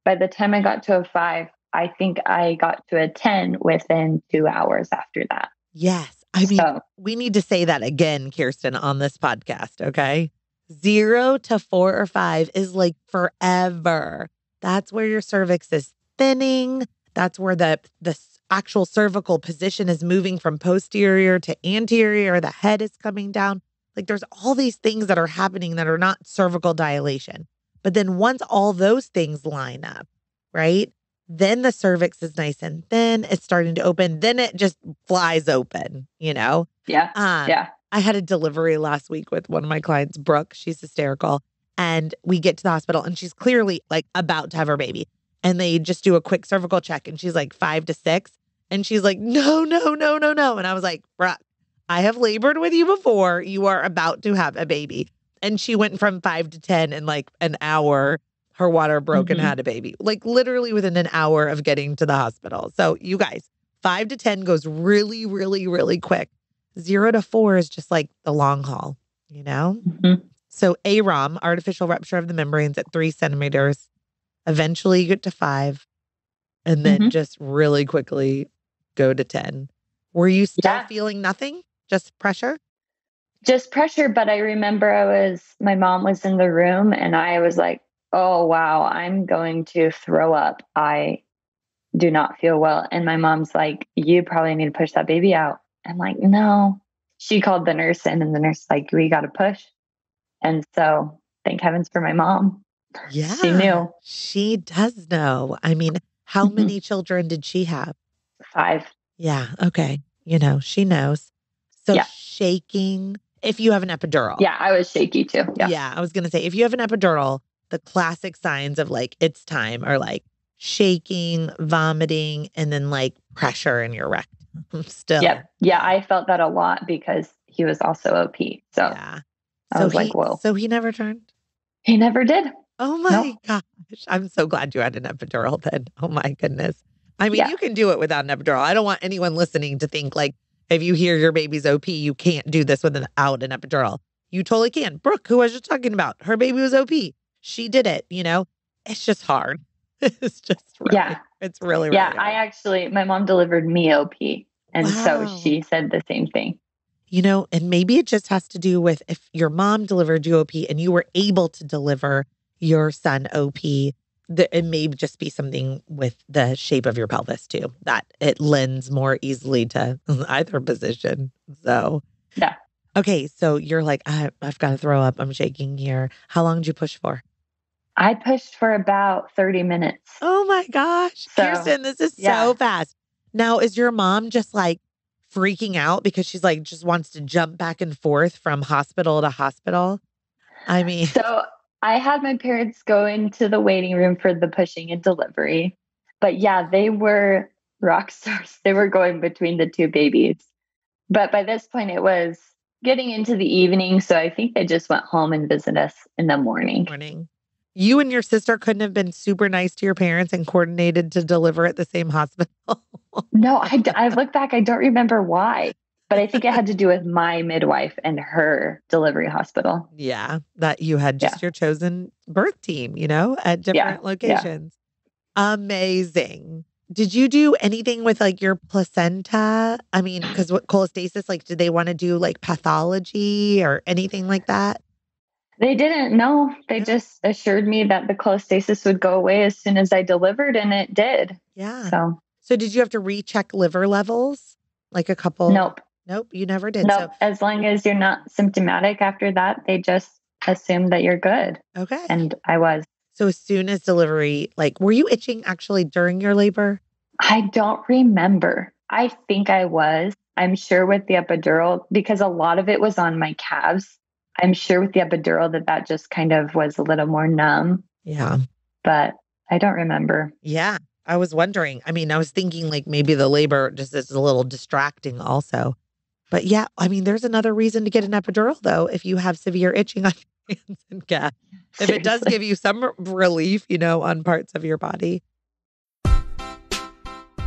[SPEAKER 2] by the time I got to a 5, I think I got to a 10 within 2 hours after that.
[SPEAKER 1] Yes. I mean, we need to say that again, Kjirsten, on this podcast. Okay. 0 to 4 or 5 is like forever. That's where your cervix is thinning. That's where the actual cervical position is moving from posterior to anterior. The head is coming down. Like there's all these things that are happening that are not cervical dilation. But then once all those things line up, right? Then the cervix is nice and thin. It's starting to open. Then it just flies open, you know?
[SPEAKER 2] Yeah. Yeah.
[SPEAKER 1] I had a delivery last week with one of my clients, Brooke. She's hysterical. And we get to the hospital and she's clearly like about to have her baby. And they just do a quick cervical check and she's like 5 to 6. And she's like, no. And I was like, Brooke, I have labored with you before. You are about to have a baby. And she went from 5 to 10 in like an hour. Her water broke and had a baby, like literally within an hour of getting to the hospital. So you guys, 5 to 10 goes really, really, really quick. 0 to 4 is just like the long haul, you know? So AROM, artificial rupture of the membranes at 3 centimeters, eventually you get to 5, and then just really quickly go to 10. Were you still feeling nothing? Just pressure?
[SPEAKER 2] Just pressure. But I remember my mom was in the room and I was like, oh, wow, I'm going to throw up. I do not feel well. And my mom's like, you probably need to push that baby out. I'm like, no. She called the nurse in and the nurse like, we got to push. And so thank heavens for my mom.
[SPEAKER 1] Yeah.
[SPEAKER 2] She knew.
[SPEAKER 1] She does know. I mean, how many children did she have?
[SPEAKER 2] 5.
[SPEAKER 1] Yeah. Okay. You know, she knows. So shaking, if you have an epidural.
[SPEAKER 2] Yeah, I was shaky too.
[SPEAKER 1] Yeah. I was going to say, if you have an epidural, the classic signs of like, it's time are like shaking, vomiting, and then like pressure in your rectum still.
[SPEAKER 2] Yeah. I felt that a lot because he was also OP. So I was like, whoa.
[SPEAKER 1] So he never turned?
[SPEAKER 2] He never did.
[SPEAKER 1] Oh my gosh. I'm so glad you had an epidural then. Oh my goodness. I mean, you can do it without an epidural. I don't want anyone listening to think like, if you hear your baby's OP, you can't do this without an epidural. You totally can. Brooke, who I was just talking about, her baby was OP. She did it, you know? It's just hard. It's just really, it's really, really hard.
[SPEAKER 2] My mom delivered me OP. And so she said the same thing.
[SPEAKER 1] You know, and maybe it just has to do with if your mom delivered you OP and you were able to deliver your son OP, it may just be something with the shape of your pelvis too, that it lends more easily to either position. So, okay. So you're like, I've got to throw up. I'm shaking here. How long did you push for?
[SPEAKER 2] I pushed for about 30 minutes.
[SPEAKER 1] Oh my gosh. So, Kjirsten, this is so fast. Now, is your mom just like freaking out because she's like, just wants to jump back and forth from hospital to hospital? I mean,
[SPEAKER 2] so I had my parents go into the waiting room for the pushing and delivery, but they were rock stars. They were going between the 2 babies. But by this point it was getting into the evening. So I think they just went home and visited us in the morning.
[SPEAKER 1] You and your sister couldn't have been super nice to your parents and coordinated to deliver at the same hospital?
[SPEAKER 2] No, I look back, I don't remember why, but I think it had to do with my midwife and her delivery hospital.
[SPEAKER 1] Yeah, that you had just your chosen birth team, you know, at different locations. Amazing. Did you do anything with like your placenta? I mean, because what cholestasis, like, did they want to do like pathology or anything like that?
[SPEAKER 2] They didn't know. They just assured me that the cholestasis would go away as soon as I delivered, and it did.
[SPEAKER 1] Yeah. So did you have to recheck liver levels? Like a couple?
[SPEAKER 2] Nope,
[SPEAKER 1] you never did.
[SPEAKER 2] Nope. So, as long as you're not symptomatic after that, they just assume that you're good.
[SPEAKER 1] Okay.
[SPEAKER 2] And I was.
[SPEAKER 1] So as soon as delivery, like, were you itching actually during your labor?
[SPEAKER 2] I don't remember. I think I was. I'm sure with the epidural, because a lot of it was on my calves. I'm sure with the epidural that just kind of was a little more numb.
[SPEAKER 1] Yeah.
[SPEAKER 2] But I don't remember.
[SPEAKER 1] Yeah. I was wondering. I mean, I was thinking like maybe the labor just is a little distracting also. But yeah, I mean, there's another reason to get an epidural though, if you have severe itching on hands and gas. If it does
[SPEAKER 2] Seriously.
[SPEAKER 1] give you some relief, on parts of your body.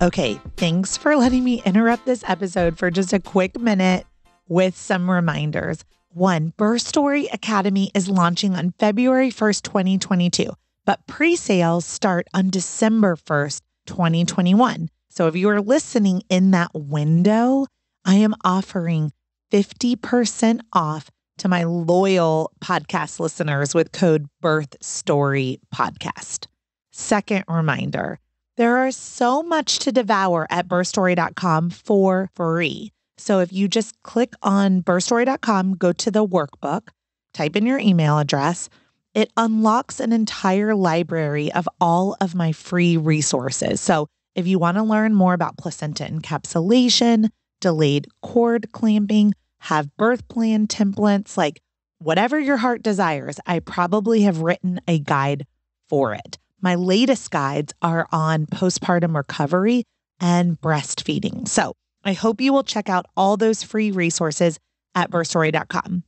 [SPEAKER 1] Okay, thanks for letting me interrupt this episode for just a quick minute with some reminders. 1, Birth Story Academy is launching on February 1st, 2022, but pre-sales start on December 1st, 2021. So if you are listening in that window, I am offering 50% off to my loyal podcast listeners with code BirthStoryPodcast. Second reminder, there is so much to devour at birthstory.com for free. So if you just click on birthstory.com, go to the workbook, type in your email address, it unlocks an entire library of all of my free resources. So if you want to learn more about placenta encapsulation, delayed cord clamping, have birth plan templates, like whatever your heart desires, I probably have written a guide for it. My latest guides are on postpartum recovery and breastfeeding. So I hope you will check out all those free resources at birthstory.com.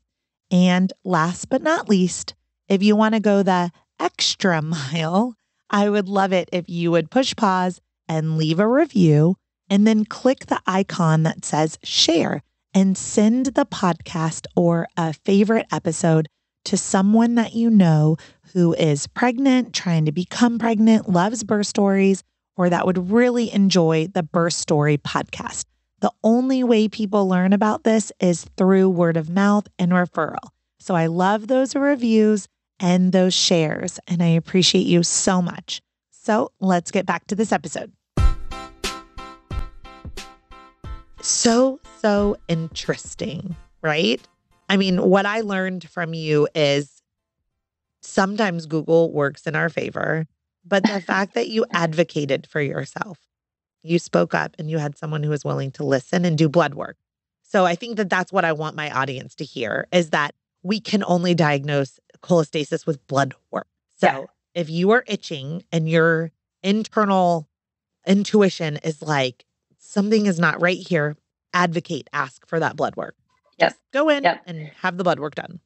[SPEAKER 1] And last but not least, if you want to go the extra mile, I would love it if you would push pause and leave a review and then click the icon that says share and send the podcast or a favorite episode to someone that you know who is pregnant, trying to become pregnant, loves birth stories, or that would really enjoy the Birth Story podcast. The only way people learn about this is through word of mouth and referral. So I love those reviews and those shares, and I appreciate you so much. So let's get back to this episode. So interesting, right? I mean, what I learned from you is sometimes Google works in our favor, but the fact that you advocated for yourself, you spoke up and you had someone who was willing to listen and do blood work. So I think that that's what I want my audience to hear, is that we can only diagnose cholestasis with blood work. So if you are itching and your internal intuition is like, something is not right here, advocate, ask for that blood work.
[SPEAKER 2] Yep.
[SPEAKER 1] Just go in
[SPEAKER 2] Yep.
[SPEAKER 1] and have the blood work done.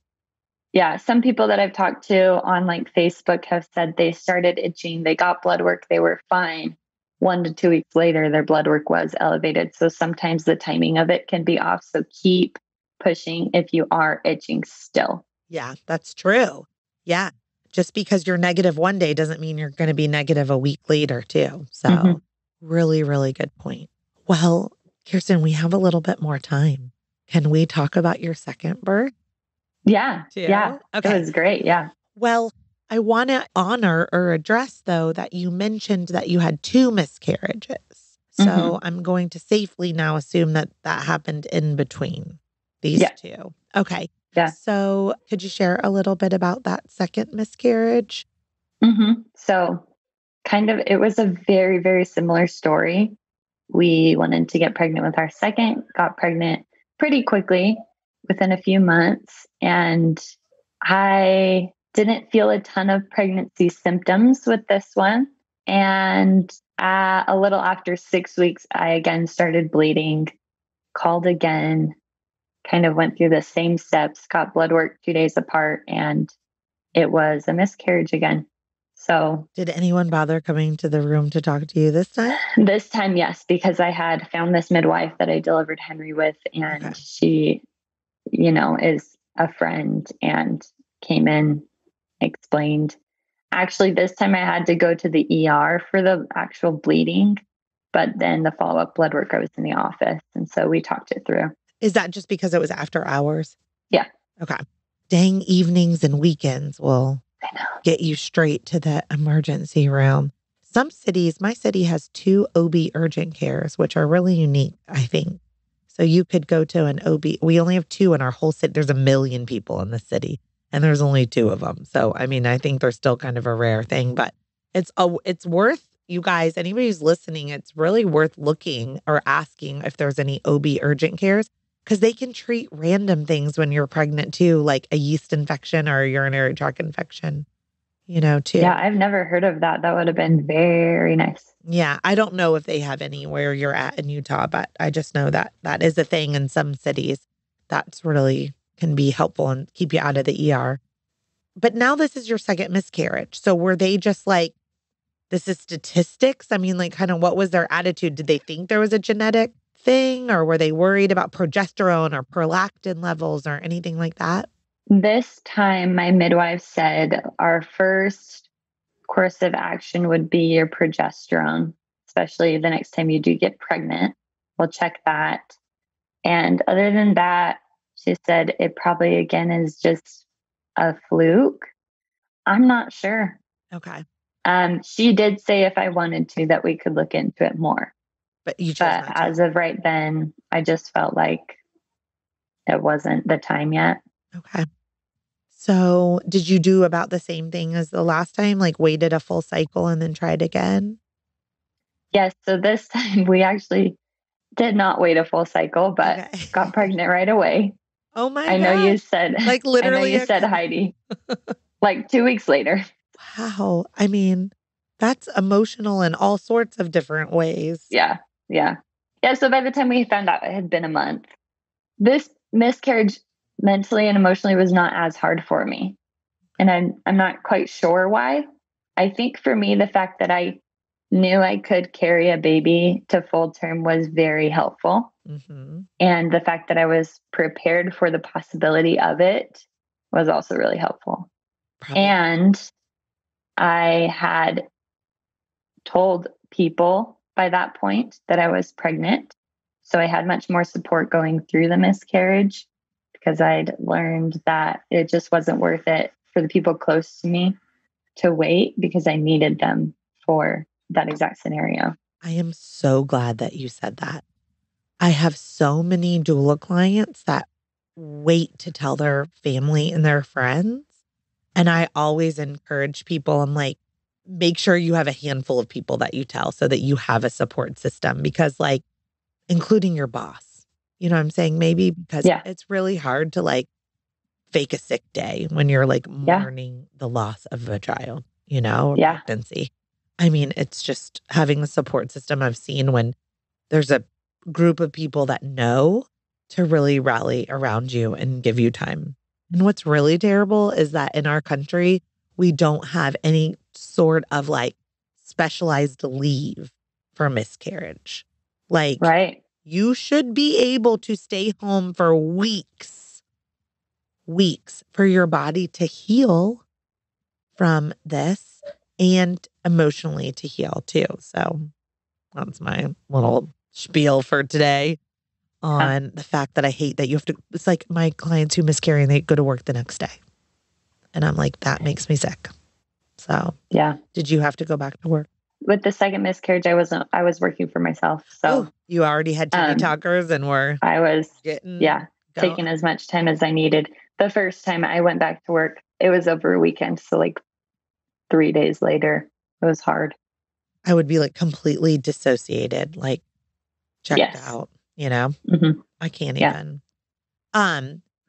[SPEAKER 2] Yeah. Some people that I've talked to on like Facebook have said they started itching, they got blood work, they were fine. 1 to 2 weeks later, their blood work was elevated. So sometimes the timing of it can be off. So keep pushing if you are itching still.
[SPEAKER 1] Yeah, that's true. Yeah. Just because you're negative one day doesn't mean you're going to be negative a week later too. So really, really good point. Well, Kjirsten, we have a little bit more time. Can we talk about your second birth?
[SPEAKER 2] Yeah.
[SPEAKER 1] Too?
[SPEAKER 2] Yeah.
[SPEAKER 1] Okay.
[SPEAKER 2] It was great. Yeah.
[SPEAKER 1] Well, I want to honor or address, though, that you mentioned that you had 2 miscarriages. So I'm going to safely now assume that that happened in between these 2. Okay.
[SPEAKER 2] Yeah.
[SPEAKER 1] So could you share a little bit about that second miscarriage?
[SPEAKER 2] So it was a very, very similar story. We wanted to get pregnant with our second, got pregnant pretty quickly within a few months. And I didn't feel a ton of pregnancy symptoms with this one. And a little after 6 weeks, I again started bleeding, called again, kind of went through the same steps, got blood work 2 days apart, and it was a miscarriage again. So
[SPEAKER 1] did anyone bother coming to the room to talk to you this time?
[SPEAKER 2] This time, yes, because I had found this midwife that I delivered Henry with, and she, is a friend and came in, explained. Actually, this time I had to go to the ER for the actual bleeding, but then the follow-up blood work, I was in the office. And so we talked it through.
[SPEAKER 1] Is that just because it was after hours?
[SPEAKER 2] Yeah.
[SPEAKER 1] Okay. Dang, evenings and weekends will get you straight to the emergency room. Some cities, my city has 2 OB urgent cares, which are really unique, I think. So you could go to an OB. We only have 2 in our whole city. There's 1 million people in the city, and there's only 2 of them. So, I mean, I think they're still kind of a rare thing, but it's worth, you guys, anybody who's listening, it's really worth looking or asking if there's any OB urgent cares, because they can treat random things when you're pregnant too, like a yeast infection or a urinary tract infection, too.
[SPEAKER 2] Yeah, I've never heard of that. That would have been very nice.
[SPEAKER 1] Yeah, I don't know if they have anywhere you're at in Utah, but I just know that that is a thing in some cities that's really can be helpful and keep you out of the ER. but now this is your second miscarriage. So were they just like, this is statistics? I mean, like kind of what was their attitude? Did they think there was a genetic thing or were they worried about progesterone or prolactin levels or anything like that?
[SPEAKER 2] This time, my midwife said our first course of action would be your progesterone, especially the next time you do get pregnant. We'll check that. And other than that, she said it probably again is just a fluke. I'm not sure.
[SPEAKER 1] Okay.
[SPEAKER 2] She did say if I wanted to that we could look into it more.
[SPEAKER 1] But you chose
[SPEAKER 2] But
[SPEAKER 1] not to.
[SPEAKER 2] as of right then, I just felt like it wasn't the time yet.
[SPEAKER 1] Okay. So did you do about the same thing as the last time? Like waited a full cycle and then tried again?
[SPEAKER 2] Yes. So this time we actually did not wait a full cycle, but
[SPEAKER 1] Okay.
[SPEAKER 2] got pregnant right away.
[SPEAKER 1] Oh my
[SPEAKER 2] I know you
[SPEAKER 1] gosh.
[SPEAKER 2] said,
[SPEAKER 1] Like
[SPEAKER 2] I know
[SPEAKER 1] literally
[SPEAKER 2] you said Heidi, like 2 weeks later.
[SPEAKER 1] wow. I mean, that's emotional in all sorts of different ways.
[SPEAKER 2] Yeah. Yeah. Yeah. So by the time we found out it had been a month, this miscarriage mentally and emotionally was not as hard for me. And I'm not quite sure why. I think for me, the fact that I knew I could carry a baby to full term was very helpful.
[SPEAKER 1] Mm-hmm.
[SPEAKER 2] And the fact that I was prepared for the possibility of it was also really helpful.
[SPEAKER 1] Probably.
[SPEAKER 2] And I had told people by that point that I was pregnant. So I had much more support going through the miscarriage because I'd learned that it just wasn't worth it for the people close to me to wait because I needed them for that exact scenario.
[SPEAKER 1] I am so glad that you said that. I have so many doula clients that wait to tell their family and their friends. And I always encourage people, I'm like, make sure you have a handful of people that you tell so that you have a support system because, like, including your boss, you know what I'm saying? Maybe because it's really hard to like fake a sick day when you're like mourning the loss of a child, you know, or pregnancy. I mean, it's just having a support system I've seen when there's a group of people that know to really rally around you and give you time. And what's really terrible is that in our country, we don't have any sort of like specialized leave for miscarriage. Like, you should be able to stay home for weeks for your body to heal from this and emotionally to heal too. So that's my little spiel for today on the fact that I hate that you have to, it's like my clients who miscarry and they go to work the next day. And I'm like, that makes me sick. So did you have to go back to work?
[SPEAKER 2] With the second miscarriage, I was working for myself. So
[SPEAKER 1] you already had titty talkers and
[SPEAKER 2] I was
[SPEAKER 1] getting
[SPEAKER 2] taking as much time as I needed. The first time I went back to work, it was over a weekend. So like 3 days later, it was hard.
[SPEAKER 1] I would be like completely dissociated, like checked out, you know?
[SPEAKER 2] Mm-hmm.
[SPEAKER 1] I can't even.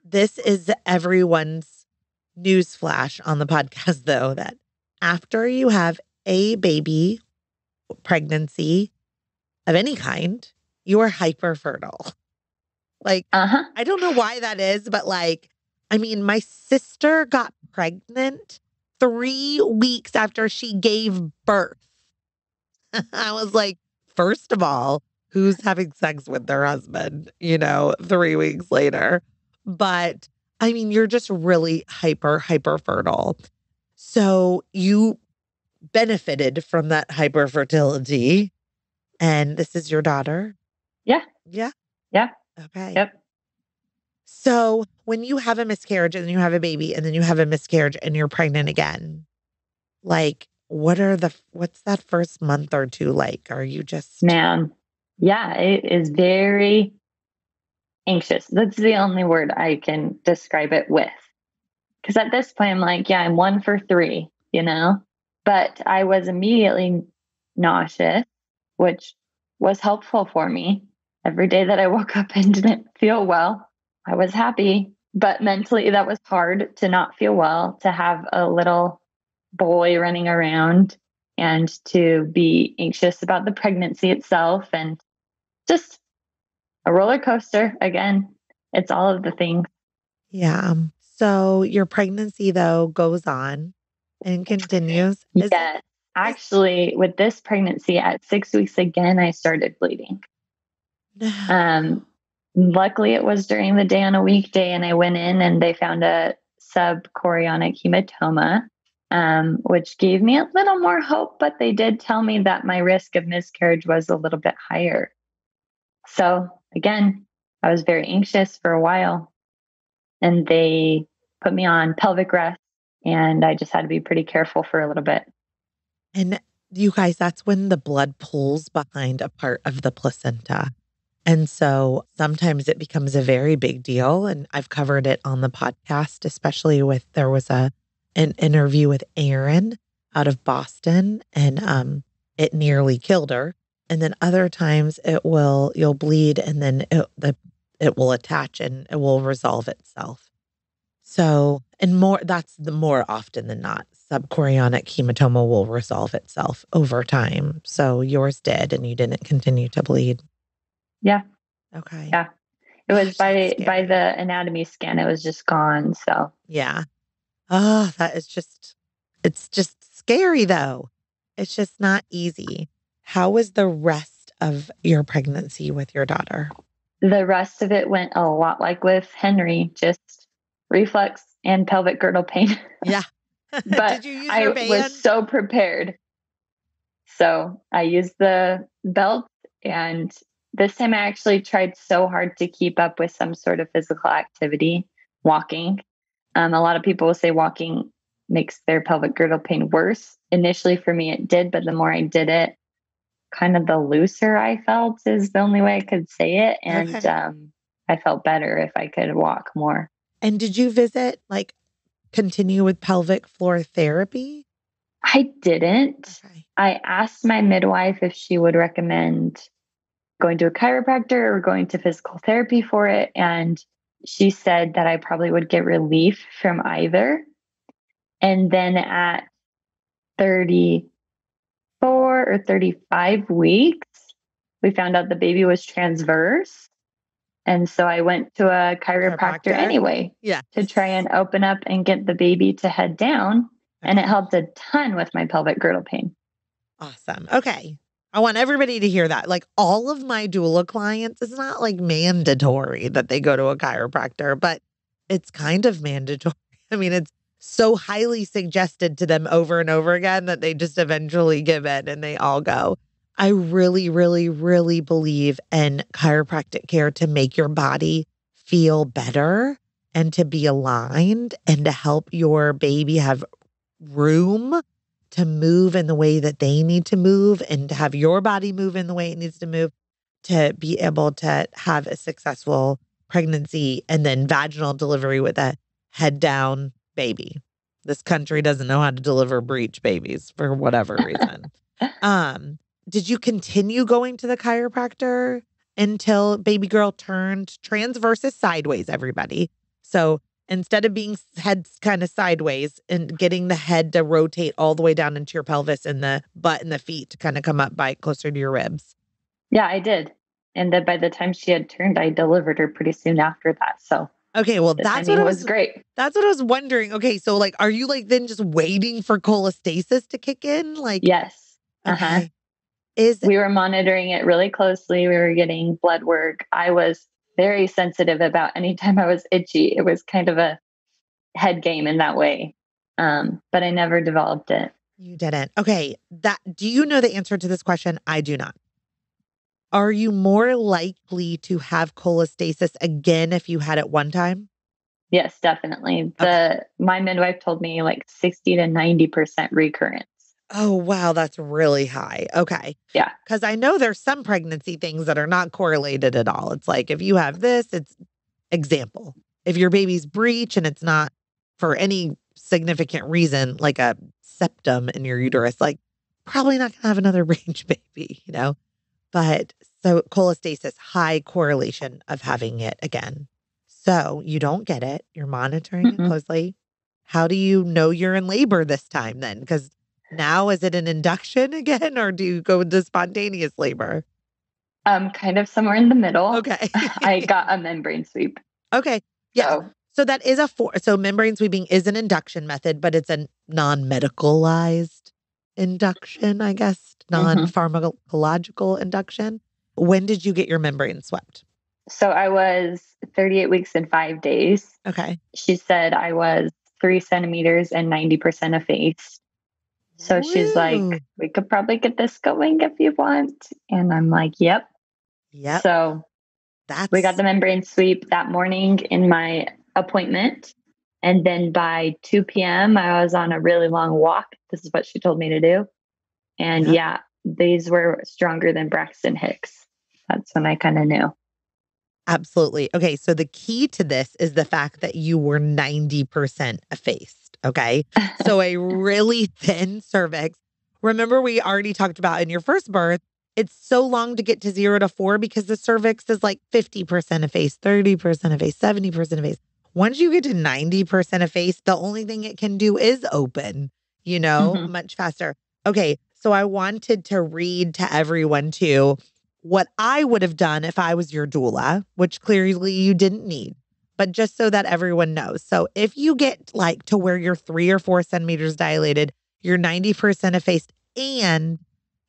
[SPEAKER 1] This is everyone's news flash on the podcast though, that after you have a baby, pregnancy of any kind, you are hyper fertile. Like, I don't know why that is, but like, I mean, my sister got pregnant 3 weeks after she gave birth. I was like, first of all, who's having sex with their husband, 3 weeks later? But I mean, you're just really hyper fertile. So you benefited from that hyper fertility. And this is your daughter?
[SPEAKER 2] Yeah.
[SPEAKER 1] Yeah.
[SPEAKER 2] Yeah.
[SPEAKER 1] Okay.
[SPEAKER 2] Yep.
[SPEAKER 1] So when you have a miscarriage and you have a baby and then you have a miscarriage and you're pregnant again, like what's that first month or two like? Are you just...
[SPEAKER 2] Man, yeah, it is very anxious. That's the only word I can describe it with. Because at this point, I'm like, I'm 1 for 3, But I was immediately nauseous, which was helpful for me. Every day that I woke up and didn't feel well, I was happy. But mentally, that was hard to not feel well, to have a little boy running around and to be anxious about the pregnancy itself, and just a roller coaster. Again, it's all of the things.
[SPEAKER 1] Yeah. So your pregnancy though goes on and continues.
[SPEAKER 2] Yes. Actually, with this pregnancy at 6 weeks again, I started bleeding.
[SPEAKER 1] No.
[SPEAKER 2] Luckily, it was during the day on a weekday, and I went in and they found a subchorionic hematoma, which gave me a little more hope, but they did tell me that my risk of miscarriage was a little bit higher. So again, I was very anxious for a while, and they put me on pelvic rest, and I just had to be pretty careful for a little bit.
[SPEAKER 1] And you guys, that's when the blood pulls behind a part of the placenta. And so sometimes it becomes a very big deal. And I've covered it on the podcast, especially there was an interview with Erin out of Boston, and it nearly killed her. And then other times you'll bleed, and then it will attach and it will resolve itself. So, that's the more often than not, subchorionic hematoma will resolve itself over time. So yours did, and you didn't continue to bleed.
[SPEAKER 2] Yeah.
[SPEAKER 1] Okay.
[SPEAKER 2] Yeah. It was
[SPEAKER 1] Gosh,
[SPEAKER 2] by the anatomy scan, it was just gone. So
[SPEAKER 1] yeah. Oh, it's just scary though. It's just not easy. How was the rest of your pregnancy with your daughter?
[SPEAKER 2] the rest of it went a lot like with Henry, just reflux and pelvic girdle pain.
[SPEAKER 1] Yeah.
[SPEAKER 2] But
[SPEAKER 1] Did you use your
[SPEAKER 2] I was
[SPEAKER 1] band?
[SPEAKER 2] so prepared. So I used the belt, and this time I actually tried so hard to keep up with some sort of physical activity, walking. A lot of people will say walking makes their pelvic girdle pain worse. Initially for me, it did, but the more I did it, kind of the looser I felt is the only way I could say it. And
[SPEAKER 1] Okay.
[SPEAKER 2] I felt better if I could walk more.
[SPEAKER 1] And did you continue with pelvic floor therapy?
[SPEAKER 2] I didn't.
[SPEAKER 1] Okay.
[SPEAKER 2] I asked my midwife if she would recommend going to a chiropractor or going to physical therapy for it. And she said that I probably would get relief from either. And then at 34 or 35 weeks, we found out the baby was transverse. And so I went to a chiropractor anyway
[SPEAKER 1] Yeah.
[SPEAKER 2] to try and open up and get the baby to head down. And it helped a ton with my pelvic girdle pain.
[SPEAKER 1] Awesome. Okay. I want everybody to hear that. Like all of my doula clients, it's not like mandatory that they go to a chiropractor, but it's kind of mandatory. I mean, it's so highly suggested to them over and over again that they just eventually give in and they all go. I really, really, really believe in chiropractic care to make your body feel better and to be aligned and to help your baby have room to move in the way that they need to move and to have your body move in the way it needs to move to be able to have a successful pregnancy and then vaginal delivery with a head down baby. This country doesn't know how to deliver breech babies for whatever reason. Did you continue going to the chiropractor until baby girl turned transverse is sideways, everybody? So instead of being head kind of sideways and getting the head to rotate all the way down into your pelvis and the butt and the feet to kind of come up by closer to your ribs.
[SPEAKER 2] Yeah, I did. And then by the time she had turned, I delivered her pretty soon after that. So
[SPEAKER 1] okay, well,
[SPEAKER 2] the
[SPEAKER 1] that's
[SPEAKER 2] timing
[SPEAKER 1] what
[SPEAKER 2] was great.
[SPEAKER 1] That's what I was wondering. Okay, so are you then just waiting for cholestasis to kick in?
[SPEAKER 2] Yes.
[SPEAKER 1] Okay.
[SPEAKER 2] We were monitoring it really closely. We were getting blood work. I was very sensitive about anytime I was itchy. It was kind of a head game in that way. But I never developed it.
[SPEAKER 1] You didn't. Okay. Do you know the answer to this question? I do not. Are you more likely to have cholestasis again if you had it one time?
[SPEAKER 2] Yes, definitely.
[SPEAKER 1] Okay.
[SPEAKER 2] My midwife told me 60 to 90% recurrence.
[SPEAKER 1] Oh, wow. That's really high. Okay.
[SPEAKER 2] Yeah.
[SPEAKER 1] Because I know there's some pregnancy things that are not correlated at all. It's like if you have this, it's example. If your baby's breech and it's not for any significant reason, like a septum in your uterus, probably not going to have another breech baby, But so cholestasis, high correlation of having it again. So you don't get it. You're monitoring it closely. How do you know you're in labor this time then? Because now is it an induction again or do you go into spontaneous labor?
[SPEAKER 2] Kind of somewhere in the middle.
[SPEAKER 1] Okay.
[SPEAKER 2] I got a membrane sweep.
[SPEAKER 1] Okay. Yeah. So that is so membrane sweeping is an induction method, but it's a non-medicalized induction, I guess,
[SPEAKER 2] Mhm.
[SPEAKER 1] non-pharmacological induction. When did you get your membrane swept?
[SPEAKER 2] So I was 38 weeks and 5 days.
[SPEAKER 1] Okay.
[SPEAKER 2] She said I was 3 centimeters and 90% effaced. So she's
[SPEAKER 1] Woo.
[SPEAKER 2] like, we could probably get this going if you want. And I'm like, yep.
[SPEAKER 1] Yep.
[SPEAKER 2] So we got
[SPEAKER 1] That's
[SPEAKER 2] the membrane sweep that morning in my appointment. And then by 2 p.m., I was on a really long walk. This is what she told me to do. And
[SPEAKER 1] yep.
[SPEAKER 2] yeah, these were stronger than Braxton Hicks. That's when I kind of knew.
[SPEAKER 1] Absolutely. Okay. So the key to this is the fact that you were 90% effaced. Okay. So a really thin cervix. Remember, we already talked about in your first birth, it's so long to get to 0 to 4 because the cervix is like 50% effaced, 30% effaced, 70% effaced. Once you get to 90% effaced, the only thing it can do is open,
[SPEAKER 2] Mhm.
[SPEAKER 1] much faster. Okay. So I wanted to read to everyone too what I would have done if I was your doula, which clearly you didn't need, but just so that everyone knows. So if you get like to where you're 3 or 4 centimeters dilated, you're 90% effaced, and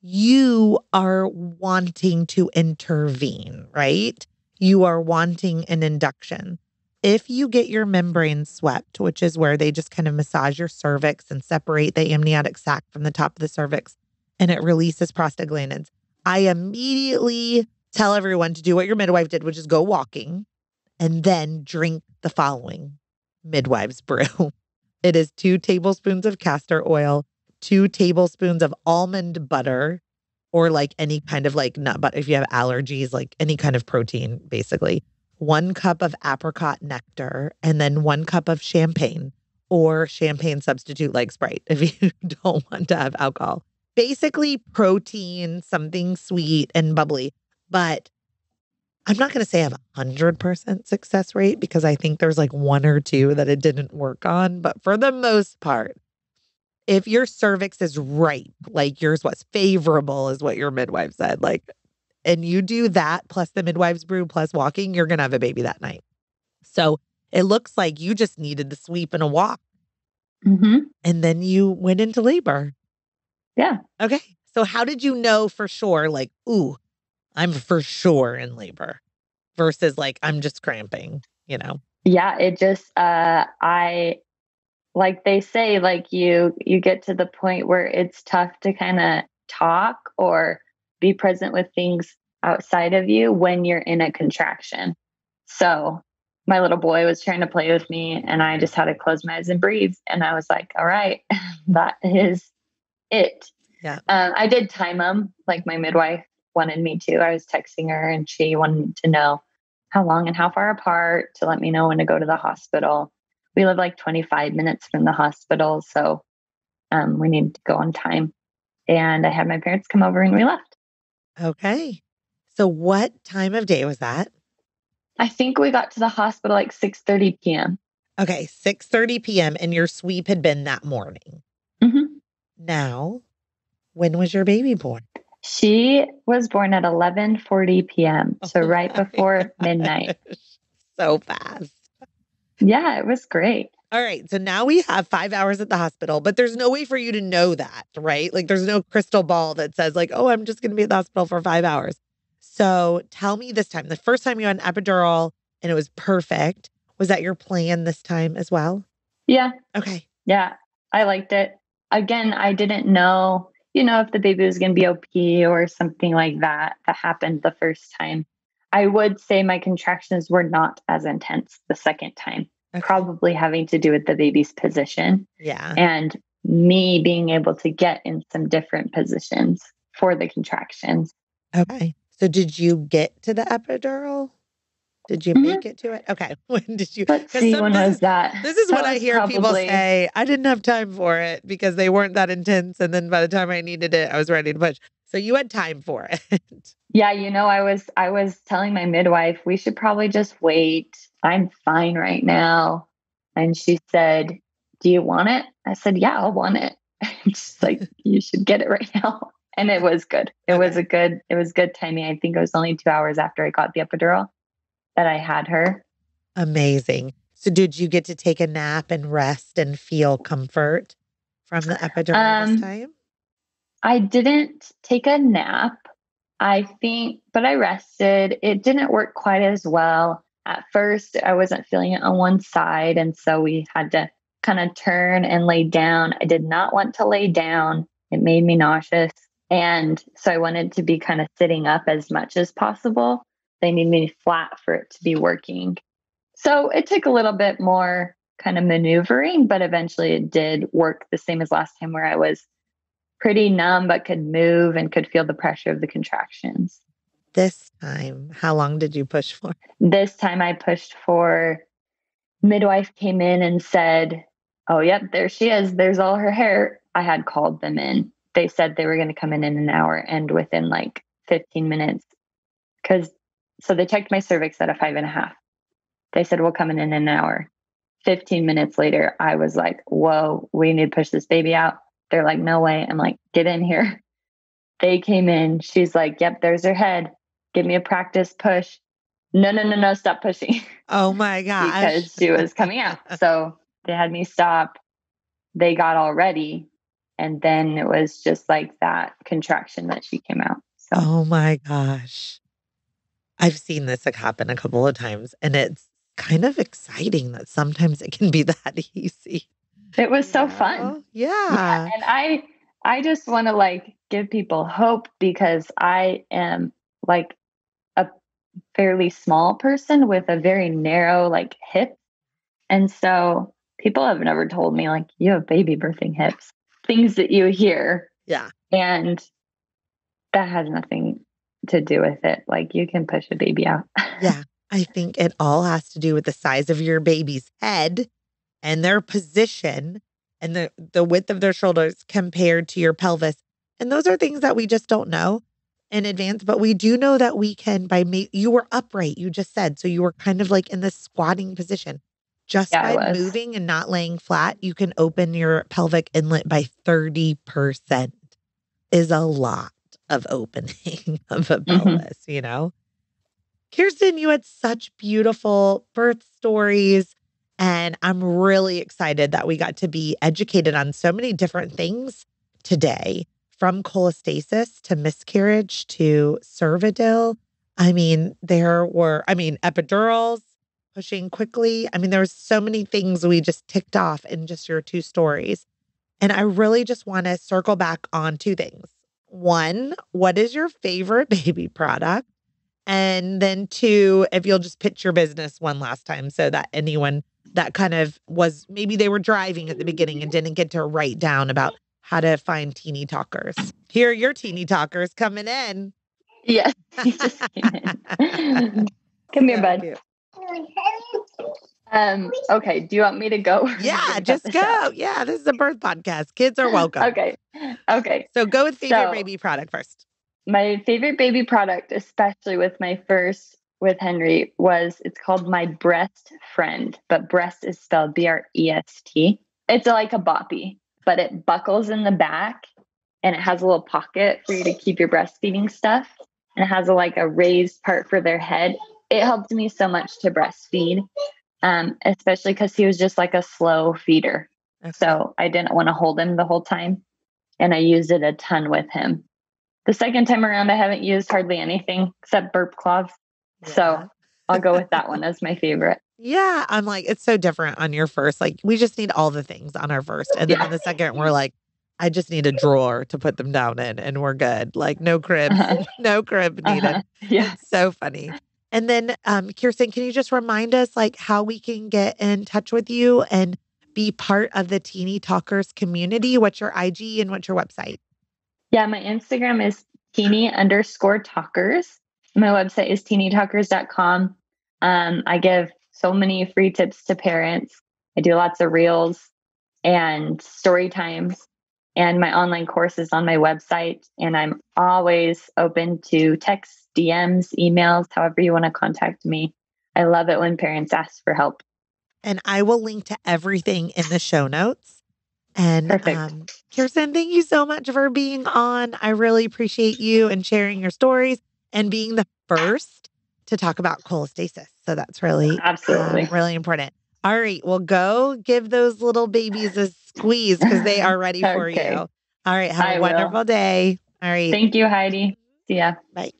[SPEAKER 1] you are wanting to intervene, right? You are wanting an induction. If you get your membrane swept, which is where they just kind of massage your cervix and separate the amniotic sac from the top of the cervix, and it releases prostaglandins, I immediately tell everyone to do what your midwife did, which is go walking and then drink the following midwives brew. It is 2 tablespoons of castor oil, 2 tablespoons of almond butter, or like any kind of like nut butter. If you have allergies, like any kind of protein, basically. 1 cup of apricot nectar, and then 1 cup of champagne or champagne substitute like Sprite if you don't want to have alcohol. Basically, protein, something sweet and bubbly. But I'm not going to say I have 100% success rate because I think there's like 1 or 2 that it didn't work on. But for the most part, if your cervix is ripe, like yours was favorable, is what your midwife said, like, and you do that plus the midwife's brew plus walking, you're going to have a baby that night. So it looks like you just needed the sweep and a walk.
[SPEAKER 2] Mhm.
[SPEAKER 1] And then you went into labor.
[SPEAKER 2] Yeah.
[SPEAKER 1] Okay. So how did you know for sure, like, ooh, I'm for sure in labor versus like, I'm just cramping?
[SPEAKER 2] Yeah. It just, I, like they say, like you get to the point where it's tough to kind of talk or be present with things outside of you when you're in a contraction. So my little boy was trying to play with me and I just had to close my eyes and breathe. And I was like, all right, that is it.
[SPEAKER 1] Yeah.
[SPEAKER 2] I did time them like my midwife wanted me to. I was texting her and she wanted to know how long and how far apart to let me know when to go to the hospital. We live like 25 minutes from the hospital. So we needed to go on time. And I had my parents come over and we left.
[SPEAKER 1] Okay. So what time of day was that?
[SPEAKER 2] I think we got to the hospital like 6:30 p.m.
[SPEAKER 1] Okay, 6:30 p.m. and your sweep had been that morning.
[SPEAKER 2] Mm-hmm.
[SPEAKER 1] Now, when was your baby born?
[SPEAKER 2] She was born at 11:40 p.m. So
[SPEAKER 1] Oh
[SPEAKER 2] right
[SPEAKER 1] my
[SPEAKER 2] before midnight.
[SPEAKER 1] gosh. So fast.
[SPEAKER 2] Yeah, it was great.
[SPEAKER 1] All right. So now we have 5 hours at the hospital, but there's no way for you to know that, right? Like there's no crystal ball that says like, oh, I'm just going to be at the hospital for 5 hours. So tell me this time, the first time you had an epidural and it was perfect, was that your plan this time as well?
[SPEAKER 2] Yeah.
[SPEAKER 1] Okay.
[SPEAKER 2] Yeah, I liked it. Again, I didn't know, if the baby was going to be OP or something like that that happened the first time. I would say my contractions were not as intense the second time,
[SPEAKER 1] Okay.
[SPEAKER 2] probably having to do with the baby's position
[SPEAKER 1] Yeah.
[SPEAKER 2] and me being able to get in some different positions for the contractions.
[SPEAKER 1] Okay. So did you get to the epidural? Did you
[SPEAKER 2] Mhm.
[SPEAKER 1] make it to it? Okay. When did you?
[SPEAKER 2] Let's
[SPEAKER 1] Because
[SPEAKER 2] see, when was that?
[SPEAKER 1] this is
[SPEAKER 2] That
[SPEAKER 1] what I
[SPEAKER 2] was
[SPEAKER 1] hear people
[SPEAKER 2] probably
[SPEAKER 1] say. I didn't have time for it because they weren't that intense. And then by the time I needed it, I was ready to push. So you had time for it.
[SPEAKER 2] Yeah, I was telling my midwife we should probably just wait. I'm fine right now. And she said, "Do you want it?" I said, "Yeah, I'll want it." She's like, "You should get it right now." And it was good.
[SPEAKER 1] Okay.
[SPEAKER 2] It was good timing. I think it was only 2 hours after I got the epidural that I had her.
[SPEAKER 1] Amazing. So did you get to take a nap and rest and feel comfort from the epidural this time?
[SPEAKER 2] I didn't take a nap, I think, but I rested. It didn't work quite as well. At first, I wasn't feeling it on one side. And so we had to kind of turn and lay down. I did not want to lay down. It made me nauseous. And so I wanted to be kind of sitting up as much as possible. They need me flat for it to be working. So it took a little bit more kind of maneuvering, but eventually it did work the same as last time where I was pretty numb, but could move and could feel the pressure of the contractions.
[SPEAKER 1] This time, how long did you push for?
[SPEAKER 2] This time I pushed for, midwife came in and said, oh, yep, there she is. There's all her hair. I had called them in. They said they were going to come in an hour, and within like 15 minutes, so they checked my cervix at a 5.5. They said, we'll come in an hour. 15 minutes later, I was like, whoa, we need to push this baby out. They're like, no way. I'm like, get in here. They came in. She's like, yep, there's her head. Give me a practice push. No, stop pushing.
[SPEAKER 1] Oh my gosh.
[SPEAKER 2] Because she was coming out. So they had me stop. They got all ready. And then it was just like that contraction that she came out. So.
[SPEAKER 1] Oh my gosh. I've seen this happen a couple of times, and it's kind of exciting that sometimes it can be that easy.
[SPEAKER 2] It was so fun.
[SPEAKER 1] Yeah.
[SPEAKER 2] And I just want to like give people hope, because I am like a fairly small person with a very narrow like hip. And so people have never told me like, you have baby birthing hips, things that you hear.
[SPEAKER 1] Yeah.
[SPEAKER 2] And that has nothing to do with it. Like, you can push a baby out.
[SPEAKER 1] Yeah. I think it all has to do with the size of your baby's head and their position and the width of their shoulders compared to your pelvis. And those are things that we just don't know in advance, but we do know that we can you were upright, you just said. So you were kind of like in this squatting position. Just by moving and not laying flat, you can open your pelvic inlet by 30%. Is a lot of opening of a pelvis, you know? Kjirsten, you had such beautiful birth stories, and I'm really excited that we got to be educated on so many different things today, from cholestasis to miscarriage to cervidil. I mean, epidurals, pushing quickly. I mean, there was so many things we just ticked off in just your two stories. And I really just want to circle back on two things. One, what is your favorite baby product? And then two, if you'll just pitch your business one last time so that anyone that kind of was, maybe they were driving at the beginning and didn't get to write down about how to find teeny talkers. Here are your teeny talkers coming in.
[SPEAKER 2] Yes, he just came in. Come here, bud. Cute. Okay, do you want me to go?
[SPEAKER 1] Yeah, just go. Out? Yeah, this is a birth podcast. Kids are welcome.
[SPEAKER 2] Okay.
[SPEAKER 1] So go with favorite baby product first.
[SPEAKER 2] My favorite baby product, especially with my first with Henry, it's called my breast friend, but breast is spelled BREST. It's like a boppy, but it buckles in the back and it has a little pocket for you to keep your breastfeeding stuff. And it has a raised part for their head. It helped me so much to breastfeed, especially because he was just like a slow feeder. Okay. So I didn't want to hold him the whole time. And I used it a ton with him. The second time around, I haven't used hardly anything except burp cloths. Yeah. So I'll go with that one as my favorite.
[SPEAKER 1] Yeah. I'm like, it's so different on your first. Like, we just need all the things on our first. And then on the second, we're like, I just need a drawer to put them down in and we're good. Like, no cribs, no crib needed.
[SPEAKER 2] Yeah.
[SPEAKER 1] It's so funny. And then, Kjirsten, can you just remind us like how we can get in touch with you and be part of the Teeny Talkers community? What's your IG and what's your website?
[SPEAKER 2] Yeah, my Instagram is teeny_talkers. My website is teenytalkers.com. I give so many free tips to parents. I do lots of reels and story times, and my online course is on my website. And I'm always open to texts, DMs, emails, however you want to contact me. I love it when parents ask for help.
[SPEAKER 1] And I will link to everything in the show notes. And Kjirsten, thank you so much for being on. I really appreciate you and sharing your stories and being the first to talk about cholestasis. So that's really,
[SPEAKER 2] absolutely
[SPEAKER 1] really important. All right. Well, go give those little babies a squeeze because they are ready for you.
[SPEAKER 2] Okay.
[SPEAKER 1] All right. Have
[SPEAKER 2] I
[SPEAKER 1] a
[SPEAKER 2] will.
[SPEAKER 1] wonderful day. All right.
[SPEAKER 2] Thank you, Heidi. See ya.
[SPEAKER 1] Bye.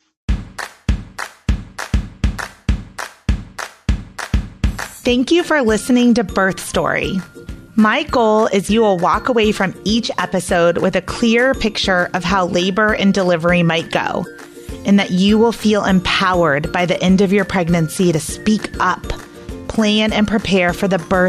[SPEAKER 1] Thank you for listening to Birth Story. My goal is you will walk away from each episode with a clear picture of how labor and delivery might go, and that you will feel empowered by the end of your pregnancy to speak up, plan, and prepare for the birth